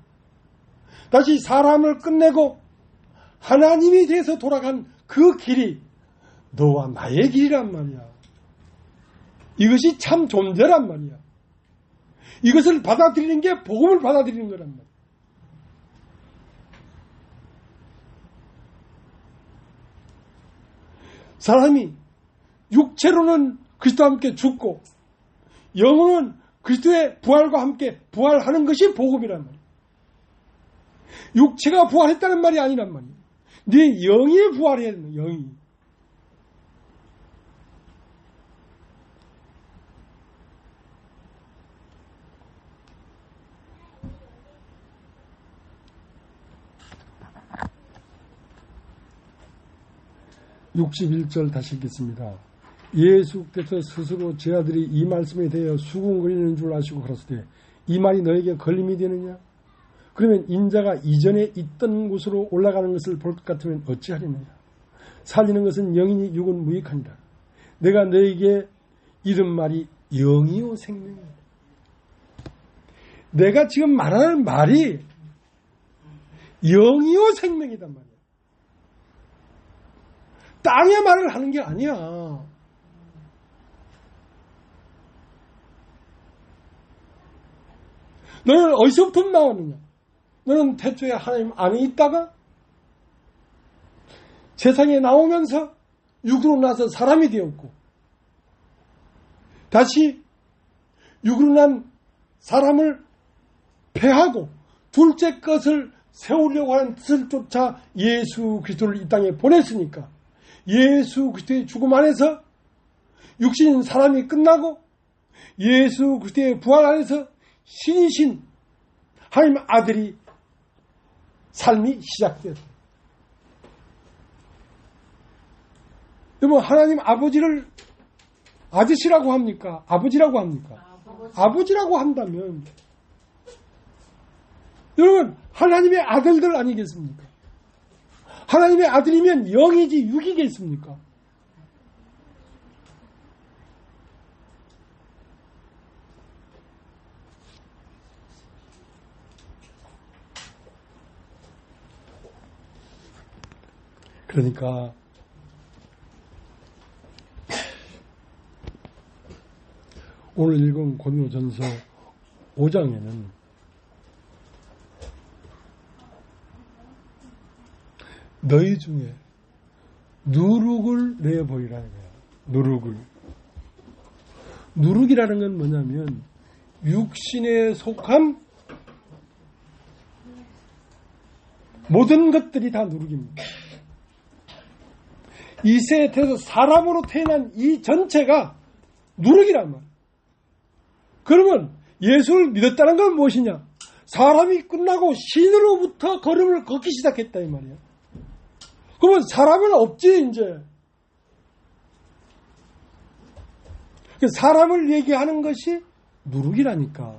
다시 사람을 끝내고 하나님이 돼서 돌아간 그 길이 너와 나의 길이란 말이야. 이것이 참 존재란 말이야. 이것을 받아들이는 게 복음을 받아들이는 거란 말이야. 사람이 육체로는 그리스도와 함께 죽고 영혼은 그리스도의 부활과 함께 부활하는 것이 복음이란 말이야. 육체가 부활했다는 말이 아니란 말이야. 네 영이 부활해야 되는 거야. 영이. (61절) 다시 읽겠습니다. 예수께서 스스로 제 아들이 이 말씀에 대하여 수군거리는 줄 아시고 그랬을 때 이 말이 너에게 걸림이 되느냐? 그러면 인자가 이전에 있던 곳으로 올라가는 것을 볼 것 같으면 어찌하리느냐? 살리는 것은 영이니 육은 무익하니라. 내가 너에게 이른 말이 영이요 생명이야. 내가 지금 말하는 말이 영이요 생명이단 말이야. 땅의 말을 하는 게 아니야. 너는 어디서부터 나왔느냐? 너는 태초에 하나님 안에 있다가 세상에 나오면서 육으로 나서 사람이 되었고 다시 육으로 난 사람을 폐하고 둘째 것을 세우려고 하는 뜻을 쫓아 예수 그리스도를 이 땅에 보냈으니까 예수 그리스도의 죽음 안에서 육신인 사람이 끝나고 예수 그리스도의 부활 안에서 신이신 하나님 아들이 삶이 시작되었습니다. 여러분 하나님 아버지를 아저씨라고 합니까? 아버지라고 합니까? 아버지라고 한다면 여러분 하나님의 아들들 아니겠습니까? 하나님의 아들이면 영이지 육이겠습니까? 그러니까 오늘 읽은 고린도전서 5장에는 너희 중에 누룩을 내버리라는 거야. 누룩을. 누룩이라는 건 뭐냐면 육신에 속한 모든 것들이 다 누룩입니다. 이 세태에서 사람으로 태어난 이 전체가 누룩이란 말이에요. 그러면 예수를 믿었다는 건 무엇이냐? 사람이 끝나고 신으로부터 걸음을 걷기 시작했다 이 말이에요. 그러면 사람은 없지 이제. 사람을 얘기하는 것이 누룩이라니까.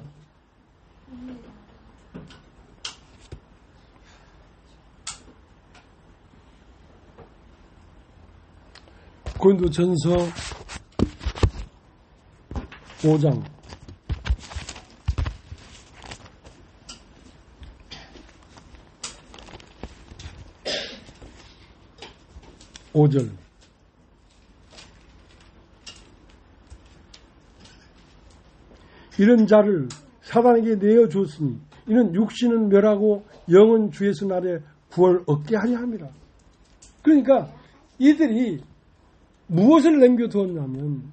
고린도전서 5장 5절 이런 자를 사단에게 내어주었으니 이는 육신은 멸하고 영은 주 예수 날에 부활 얻게 하려 함이라. 그러니까 이들이 무엇을 남겨두었냐면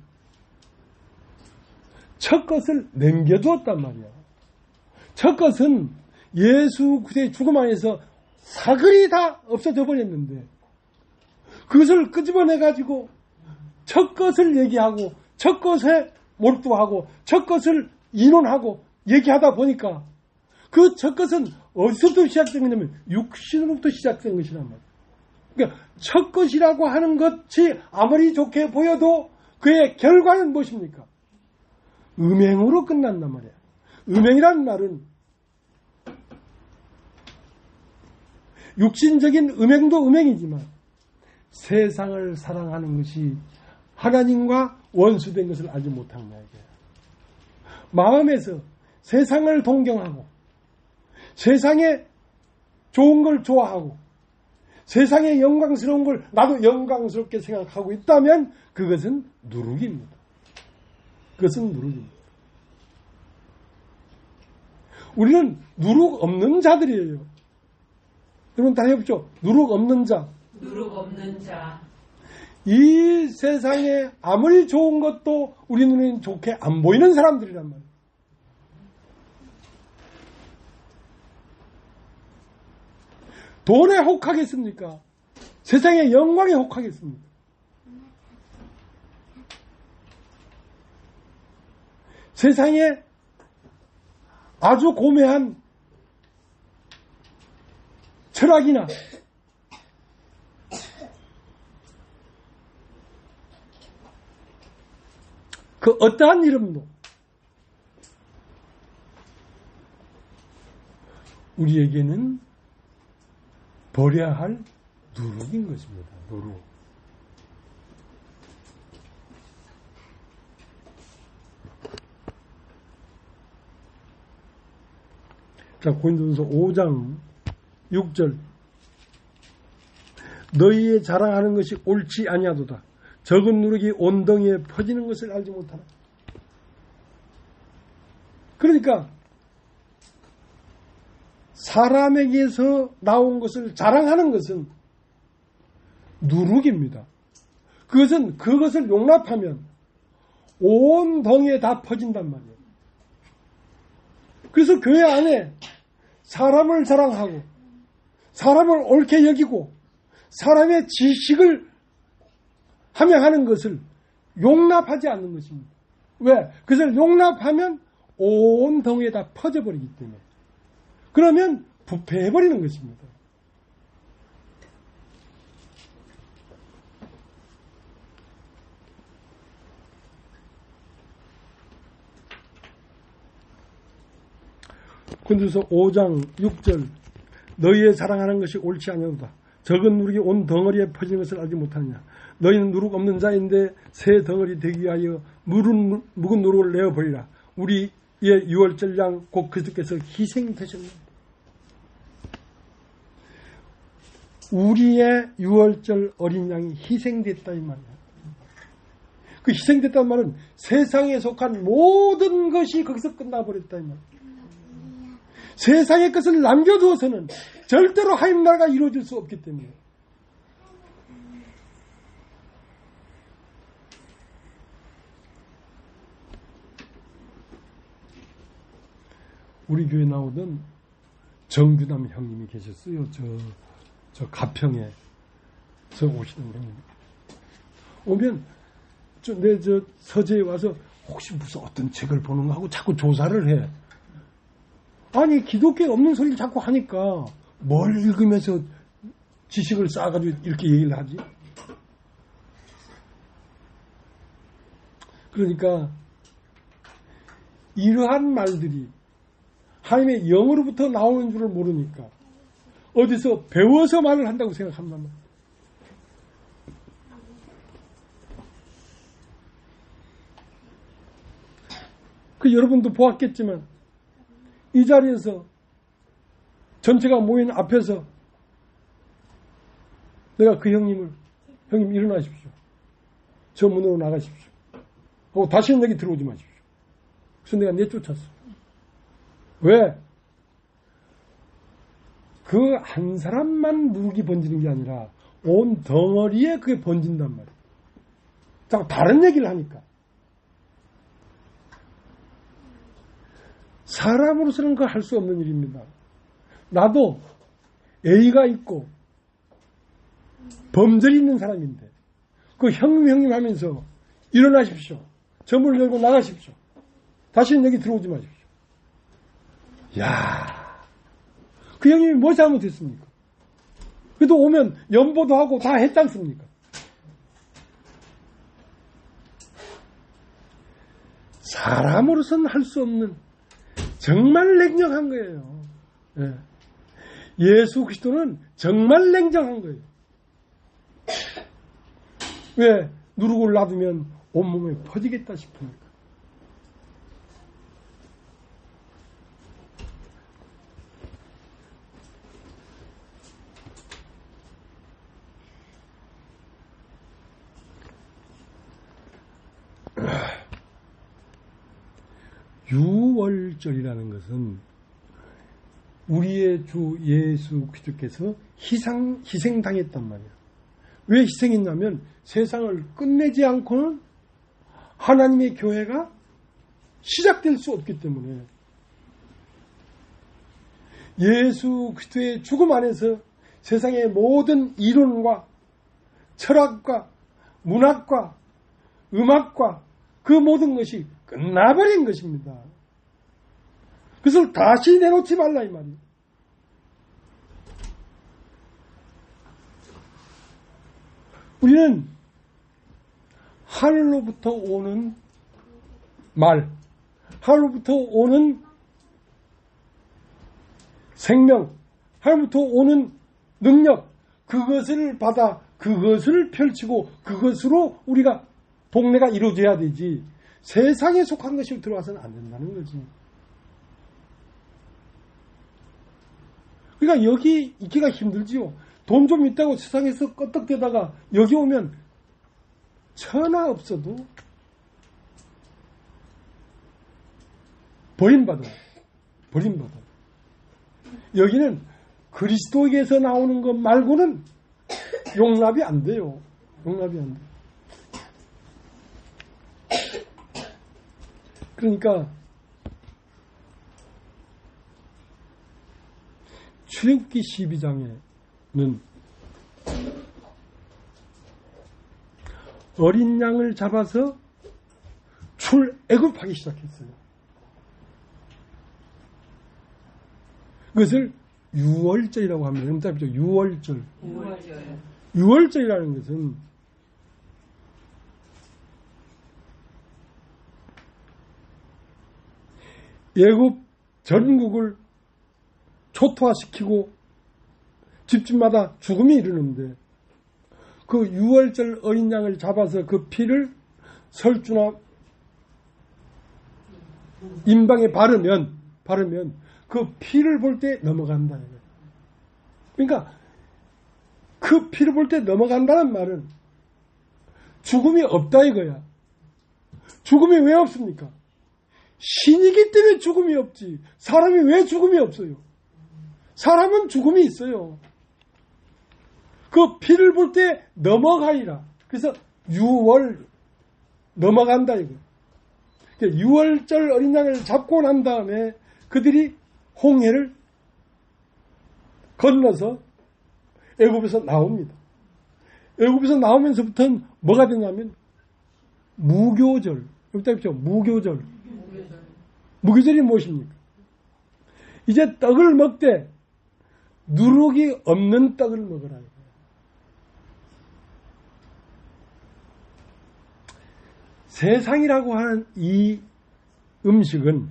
첫 것을 남겨두었단 말이야. 첫 것은 예수 그리스도의 죽음 안에서 사글이 다 없어져 버렸는데 그것을 끄집어내가지고 첫 것을 얘기하고 첫 것에 몰두하고 첫 것을 인원하고 얘기하다 보니까 그 첫 것은 어디서부터 시작된 거냐면 육신으로부터 시작된 것이란 말이야. 그러니까 첫 것이라고 하는 것이 아무리 좋게 보여도 그의 결과는 무엇입니까? 음행으로 끝난단 말이야. 음행이라는 말은 육신적인 음행도 음행이지만 세상을 사랑하는 것이 하나님과 원수된 것을 알지 못하는 거야. 마음에서 세상을 동경하고 세상에 좋은 걸 좋아하고 세상에 영광스러운 걸 나도 영광스럽게 생각하고 있다면 그것은 누룩입니다. 그것은 누룩입니다. 우리는 누룩 없는 자들이에요. 여러분 다 해보죠. 누룩 없는 자. 누룩 없는 자. 이 세상에 아무리 좋은 것도 우리 눈에는 좋게 안 보이는 사람들이란 말이에요. 돈에 혹하겠습니까? 세상의 영광에 혹하겠습니까? 세상에 아주 고매한 철학이나 그 어떠한 이름도 우리에게는 버려야 할 누룩인 것입니다. 누룩. 자, 고린도전서 5장 6절 너희의 자랑하는 것이 옳지 아니하도다. 적은 누룩이 온 덩이에 퍼지는 것을 알지 못하나. 그러니까 사람에게서 나온 것을 자랑하는 것은 누룩입니다. 그것을 용납하면 온 덩이에 다 퍼진단 말이에요. 그래서 교회 안에 사람을 자랑하고 사람을 옳게 여기고 사람의 지식을 함양하는 것을 용납하지 않는 것입니다. 왜? 그것을 용납하면 온 덩이에 다 퍼져버리기 때문에. 그러면 부패해버리는 것입니다. 고린도서 5장 6절 너희의 자랑하는 것이 옳지 아니하도다. 적은 누룩이 온 덩어리에 퍼지는 것을 알지 못하느냐. 너희는 누룩 없는 자인데 새 덩어리 되기 위하여 묵은 누룩을 내어버리라. 우리의 유월절 양 곧 그리스도께서 희생되셨느니라. 우리의 유월절 어린 양이 희생됐다 이 말이야. 그 희생됐다는 말은 세상에 속한 모든 것이 거기서 끝나버렸다 이 말이야. 세상의 것을 남겨두어서는 절대로 하나님 나라가 이루어질 수 없기 때문에 우리 교회 나오던 정규남 형님이 계셨어요. 저 가평에 오시던 형님. 오면 내 서재에 와서 혹시 무슨 어떤 책을 보는가 하고 자꾸 조사를 해. 아니 기독교에 없는 소리를 자꾸 하니까 뭘 읽으면서 지식을 쌓아가지고 이렇게 얘기를 하지? 그러니까 이러한 말들이 하나님의 영으로부터 나오는 줄을 모르니까 어디서 배워서 말을 한다고 생각한단 말이에요. 여러분도 보았겠지만 이 자리에서 전체가 모인 앞에서 내가 그 형님 일어나십시오. 저 문으로 나가십시오. 하고 다시는 여기 들어오지 마십시오. 그래서 내가 내쫓았어. 왜? 그 한 사람만 누룩이 번지는 게 아니라 온 덩어리에 그게 번진단 말이에요. 자꾸 다른 얘기를 하니까. 사람으로서는 그거 할 수 없는 일입니다. 나도 A가 있고 범절이 있는 사람인데 그 형님 하면서 일어나십시오. 저 문을 열고 나가십시오. 다시는 여기 들어오지 마십시오. 야, 그 형님이 뭐 잘못했습니까? 그래도 오면 연보도 하고 다 했지 않습니까? 사람으로서는 할 수 없는 정말 냉정한 거예요. 예. 예수 그리스도는 정말 냉정한 거예요. 왜? 누룩을 놔두면 온몸에 퍼지겠다 싶으니까. 유월절이라는 것은 우리의 주 예수 그리스도께서 희생당했단 말이에요. 왜 희생했냐면 세상을 끝내지 않고는 하나님의 교회가 시작될 수 없기 때문에 예수 그리스도의 죽음 안에서 세상의 모든 이론과 철학과 문학과 음악과 그 모든 것이 끝나버린 것입니다. 그것을 다시 내놓지 말라 이 말이에요. 우리는 하늘로부터 오는 말, 하늘로부터 오는 생명, 하늘로부터 오는 능력, 그것을 받아 그것을 펼치고 그것으로 우리가 동네가 이루어져야 되지 세상에 속한 것이 들어와서는 안 된다는 거지. 그러니까 여기 있기가 힘들지요. 돈 좀 있다고 세상에서 껐덕대다가 여기 오면 천하 없어도 버림받아. 여기는 그리스도에게서 나오는 것 말고는 용납이 안 돼요. 용납이 안 돼. 그러니까 출애굽기 12장에는 어린 양을 잡아서 출애굽하기 시작했어요. 그것을 유월절이라고 합니다. 영답이죠. 유월절. 유월절이라는 것은 애굽 전국을 초토화시키고 집집마다 죽음이 이르는데 그 유월절 어린 양을 잡아서 그 피를 설주나 임방에 바르면 그 피를 볼 때 넘어간다. 그러니까 그 피를 볼 때 넘어간다는 말은 죽음이 없다 이거야. 죽음이 왜 없습니까? 신이기 때문에 죽음이 없지. 사람이 왜 죽음이 없어요? 사람은 죽음이 있어요. 그 피를 볼 때 넘어가리라. 그래서 유월 넘어간다 이거. 유월절 어린 양을 잡고 난 다음에 그들이 홍해를 건너서 애굽에서 나옵니다. 애굽에서 나오면서부터는 뭐가 되냐면 무교절. 여기다 있죠. 무교절. 무교절이 무엇입니까? 이제 떡을 먹되 누룩이 없는 떡을 먹으라. 세상이라고 하는 이 음식은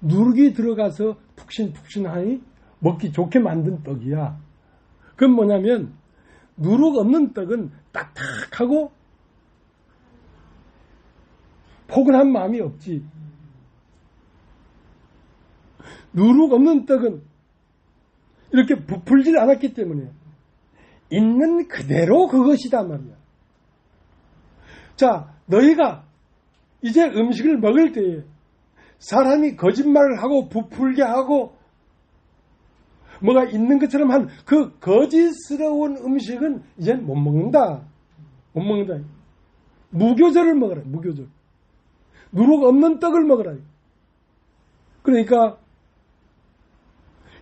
누룩이 들어가서 푹신푹신하니 먹기 좋게 만든 떡이야. 그건 뭐냐면 누룩 없는 떡은 딱딱하고 포근한 마음이 없지. 누룩 없는 떡은 이렇게 부풀질 않았기 때문에 있는 그대로 그것이다 말이야. 자, 너희가 이제 음식을 먹을 때에 사람이 거짓말을 하고 부풀게 하고 뭐가 있는 것처럼 한 그 거짓스러운 음식은 이젠 못 먹는다. 못 먹는다. 무교절을 먹어라. 무교절. 누룩 없는 떡을 먹어라. 그러니까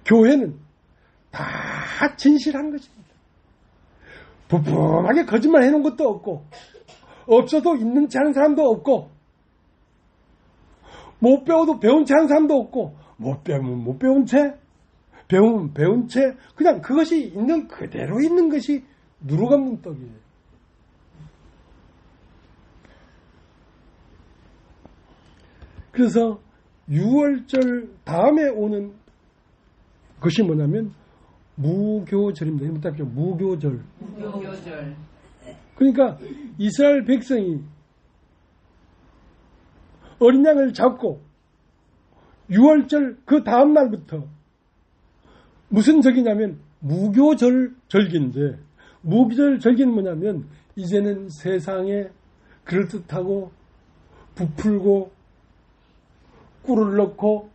교회는 다 진실한 것입니다. 부풀하게 거짓말 해놓은 것도 없고 없어도 있는 체 하는 사람도 없고 못 배워도 배운 채 하는 사람도 없고 못 배우면 못 배운 채 배우면 배운 채 그냥 그것이 있는 그대로 있는 것이 누룩 없는 떡이에요. 그래서 6월절 다음에 오는 것이 뭐냐면 무교절입니다. 이름 딱 무교절. 무교절. 그러니까 이스라엘 백성이 어린 양을 잡고 6월절 그 다음 날부터 무슨 절기냐면 무교절 절기인데 무교절 절기는 뭐냐면 이제는 세상에 그럴듯하고 부풀고 꿀을 넣고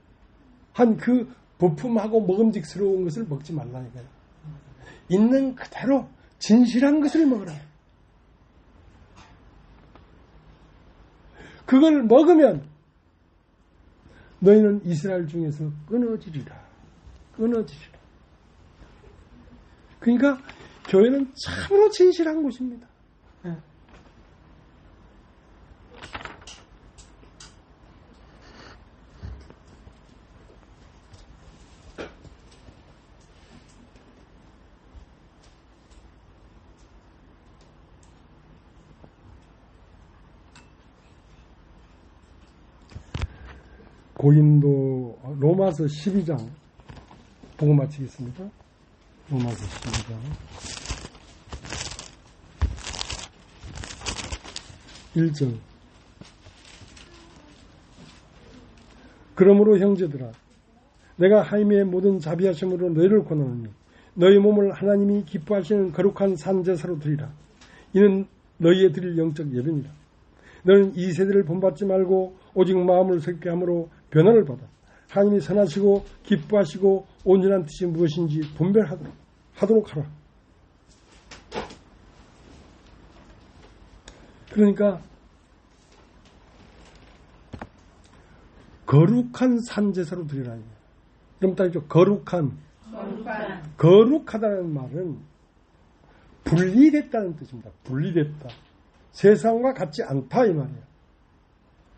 한 그 부품하고 먹음직스러운 것을 먹지 말라 이거야. 있는 그대로 진실한 것을 먹으라. 그걸 먹으면 너희는 이스라엘 중에서 끊어지리라. 끊어지리라. 그러니까 교회는 참으로 진실한 곳입니다. 고린도 로마서 12장 보고 마치겠습니다. 로마서 12장 1절 그러므로 형제들아 내가 하나님의 모든 자비하심으로 너희를 권하노니 너희 몸을 하나님이 기뻐하시는 거룩한 산제사로 드리라. 이는 너희의 드릴 영적 예배니라. 너는 이 세대를 본받지 말고 오직 마음을 새롭게 함으로 변화를 받아 하나님이 선하시고 기뻐하시고 온전한 뜻이 무엇인지 분별하도록 하라. 그러니까 거룩한 산제사로 드리라. 그럼 따지죠. 거룩하다는 말은 분리됐다는 뜻입니다. 분리됐다. 세상과 같지 않다 이 말이야.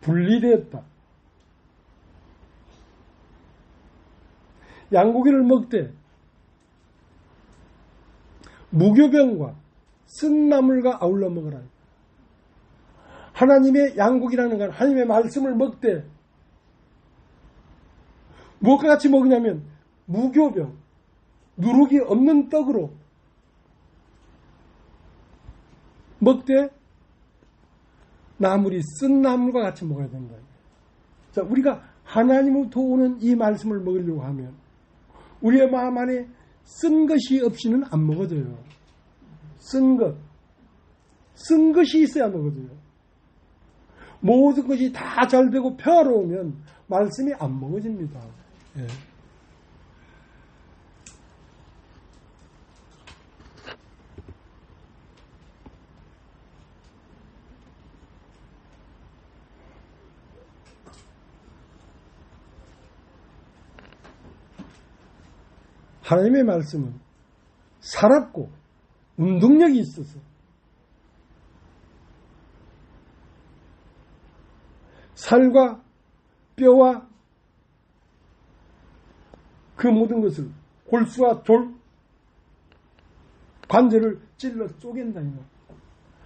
분리되었다. 양고기를 먹되 무교병과 쓴 나물과 아울러 먹으라. 하나님의 양고기라는 건 하나님의 말씀을 먹되 무엇과 같이 먹으냐면 무교병, 누룩이 없는 떡으로 먹되 나물이 쓴 나물과 같이 먹어야 된다. 자, 우리가 하나님으로부터 오는 이 말씀을 먹으려고 하면 우리의 마음 안에 쓴 것이 없이는 안 먹어져요. 쓴 것이 있어야 먹어져요. 모든 것이 다 잘 되고 평화로우면 말씀이 안 먹어집니다. 예. 하나님의 말씀은 살았고 운동력이 있어서 살과 뼈와 그 모든 것을 골수와 졸 관절을 찔러 쪼갠다.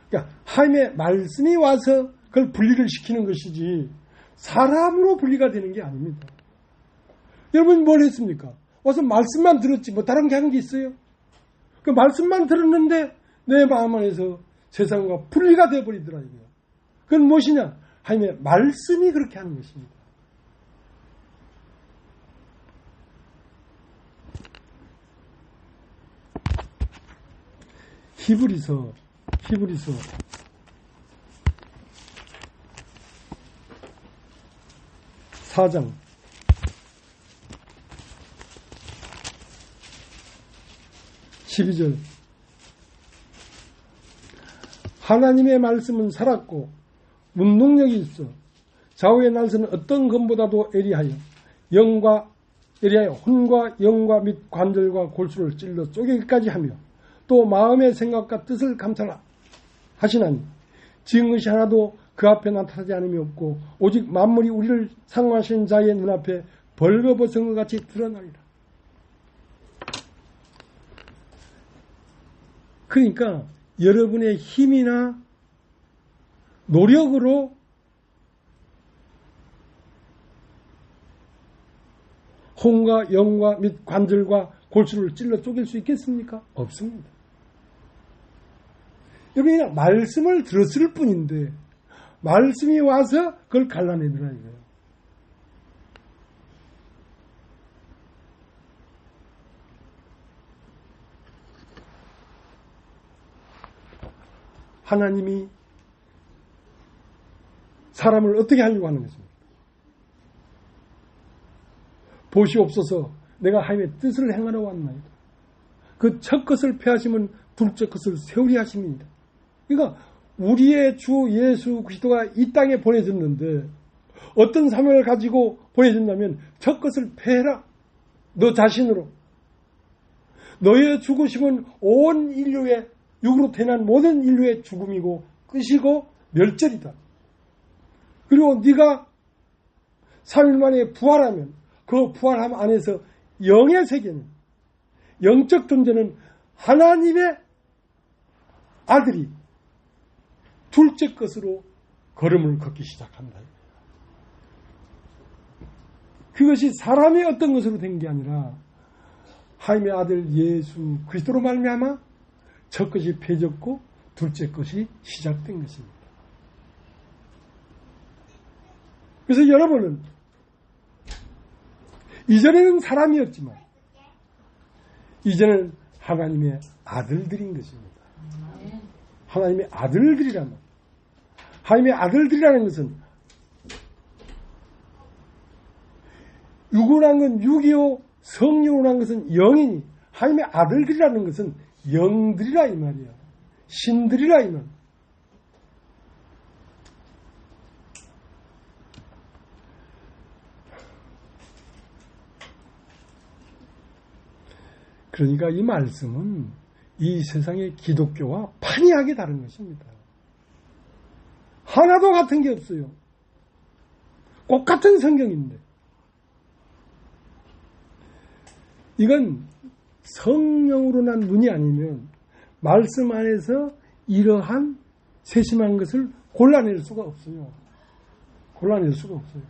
그러니까 하나님의 말씀이 와서 그걸 분리를 시키는 것이지 사람으로 분리가 되는 게 아닙니다. 여러분 뭘 했습니까? 와서 말씀만 들었지 뭐 다른 게 하는 게 있어요? 그 말씀만 들었는데 내 마음 안에서 세상과 분리가 되어버리더라 이거예요. 그건 무엇이냐? 하나님의 말씀이 그렇게 하는 것입니다. 히브리서 4장 12절 하나님의 말씀은 살았고 운동력이 있어 좌우의 날서는 어떤 것보다도 예리하여 혼과 영과 및 관절과 골수를 찔러 쪼개기까지 하며 또 마음의 생각과 뜻을 감찰하시나니 지은 것이 하나도 그 앞에 나타나지 않음이 없고 오직 만물이 우리를 상하신 자의 눈앞에 벌거벗은 것 같이 드러나리라. 그러니까 여러분의 힘이나 노력으로 혼과 영과 및 관절과 골수를 찔러 쪼갤 수 있겠습니까? 없습니다. 여러분이 그냥 말씀을 들었을 뿐인데 말씀이 와서 그걸 갈라내더라 이거예요. 하나님이 사람을 어떻게 하려고 하는 것입니까? 보시옵소서 내가 하나님의 뜻을 행하러 왔나이다. 그 첫 것을 폐하시면 둘째 것을 세우리 하십니다. 그러니까 우리의 주 예수 그리스도가 이 땅에 보내졌는데 어떤 사명을 가지고 보내졌냐면 첫 것을 폐해라. 너 자신으로. 너의 죽으심은 온 인류의 육으로 태어난 모든 인류의 죽음이고 끝이고 멸절이다. 그리고 네가 3일 만에 부활하면 그 부활함 안에서 영의 세계는 영적 존재는 하나님의 아들이 둘째 것으로 걸음을 걷기 시작한다. 그것이 사람의 어떤 것으로 된 게 아니라 하나님의 아들 예수 그리스도로 말미암아 첫 것이 폐졌고 둘째 것이 시작된 것입니다. 그래서 여러분은 이전에는 사람이었지만 이제는 하나님의 아들들인 것입니다. 하나님의 아들들이라는 하나님의 아들들이라는 것은 육으로 한 건 육이요 성령으로 한 것은 영이니 하나님의 아들들이라는 것은 영들이라 이 말이야. 신들이라 이 말. 그러니까 이 말씀은 이 세상의 기독교와 판이하게 다른 것입니다. 하나도 같은 게 없어요. 꼭 같은 성경인데. 이건 성령으로 난 눈이 아니면 말씀 안에서 이러한 세심한 것을 골라낼 수가 없어요. 골라낼 수가 없어요.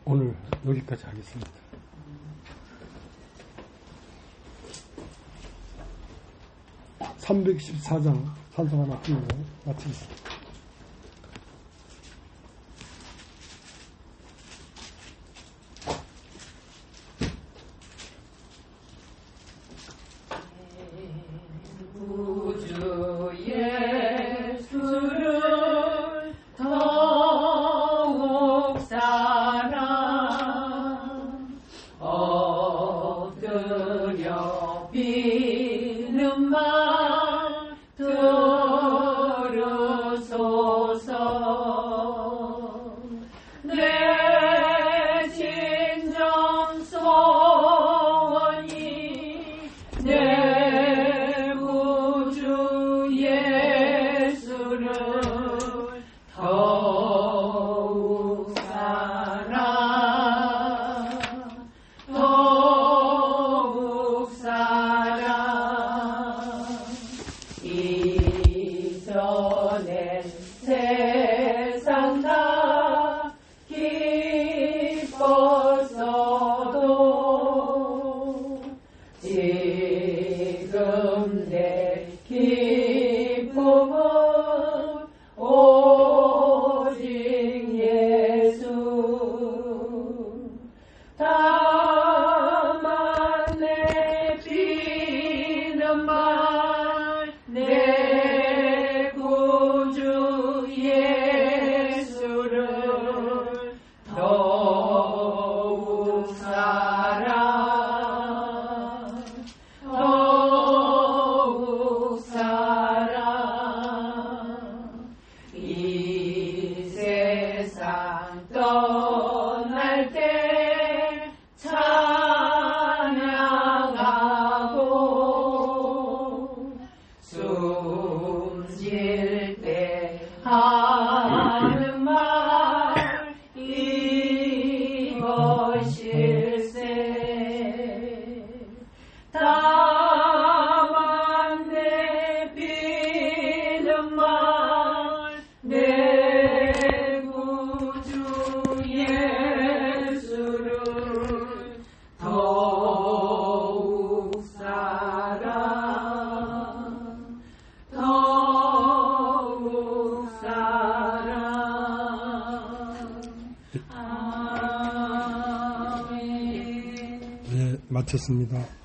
오늘 여기까지 하겠습니다. (314장) 찬송 하나 부르고 마치겠습니다. 비는 말 들으소 정말 내 구주 예수를 더욱 사랑 아멘. 네, 마쳤습니다.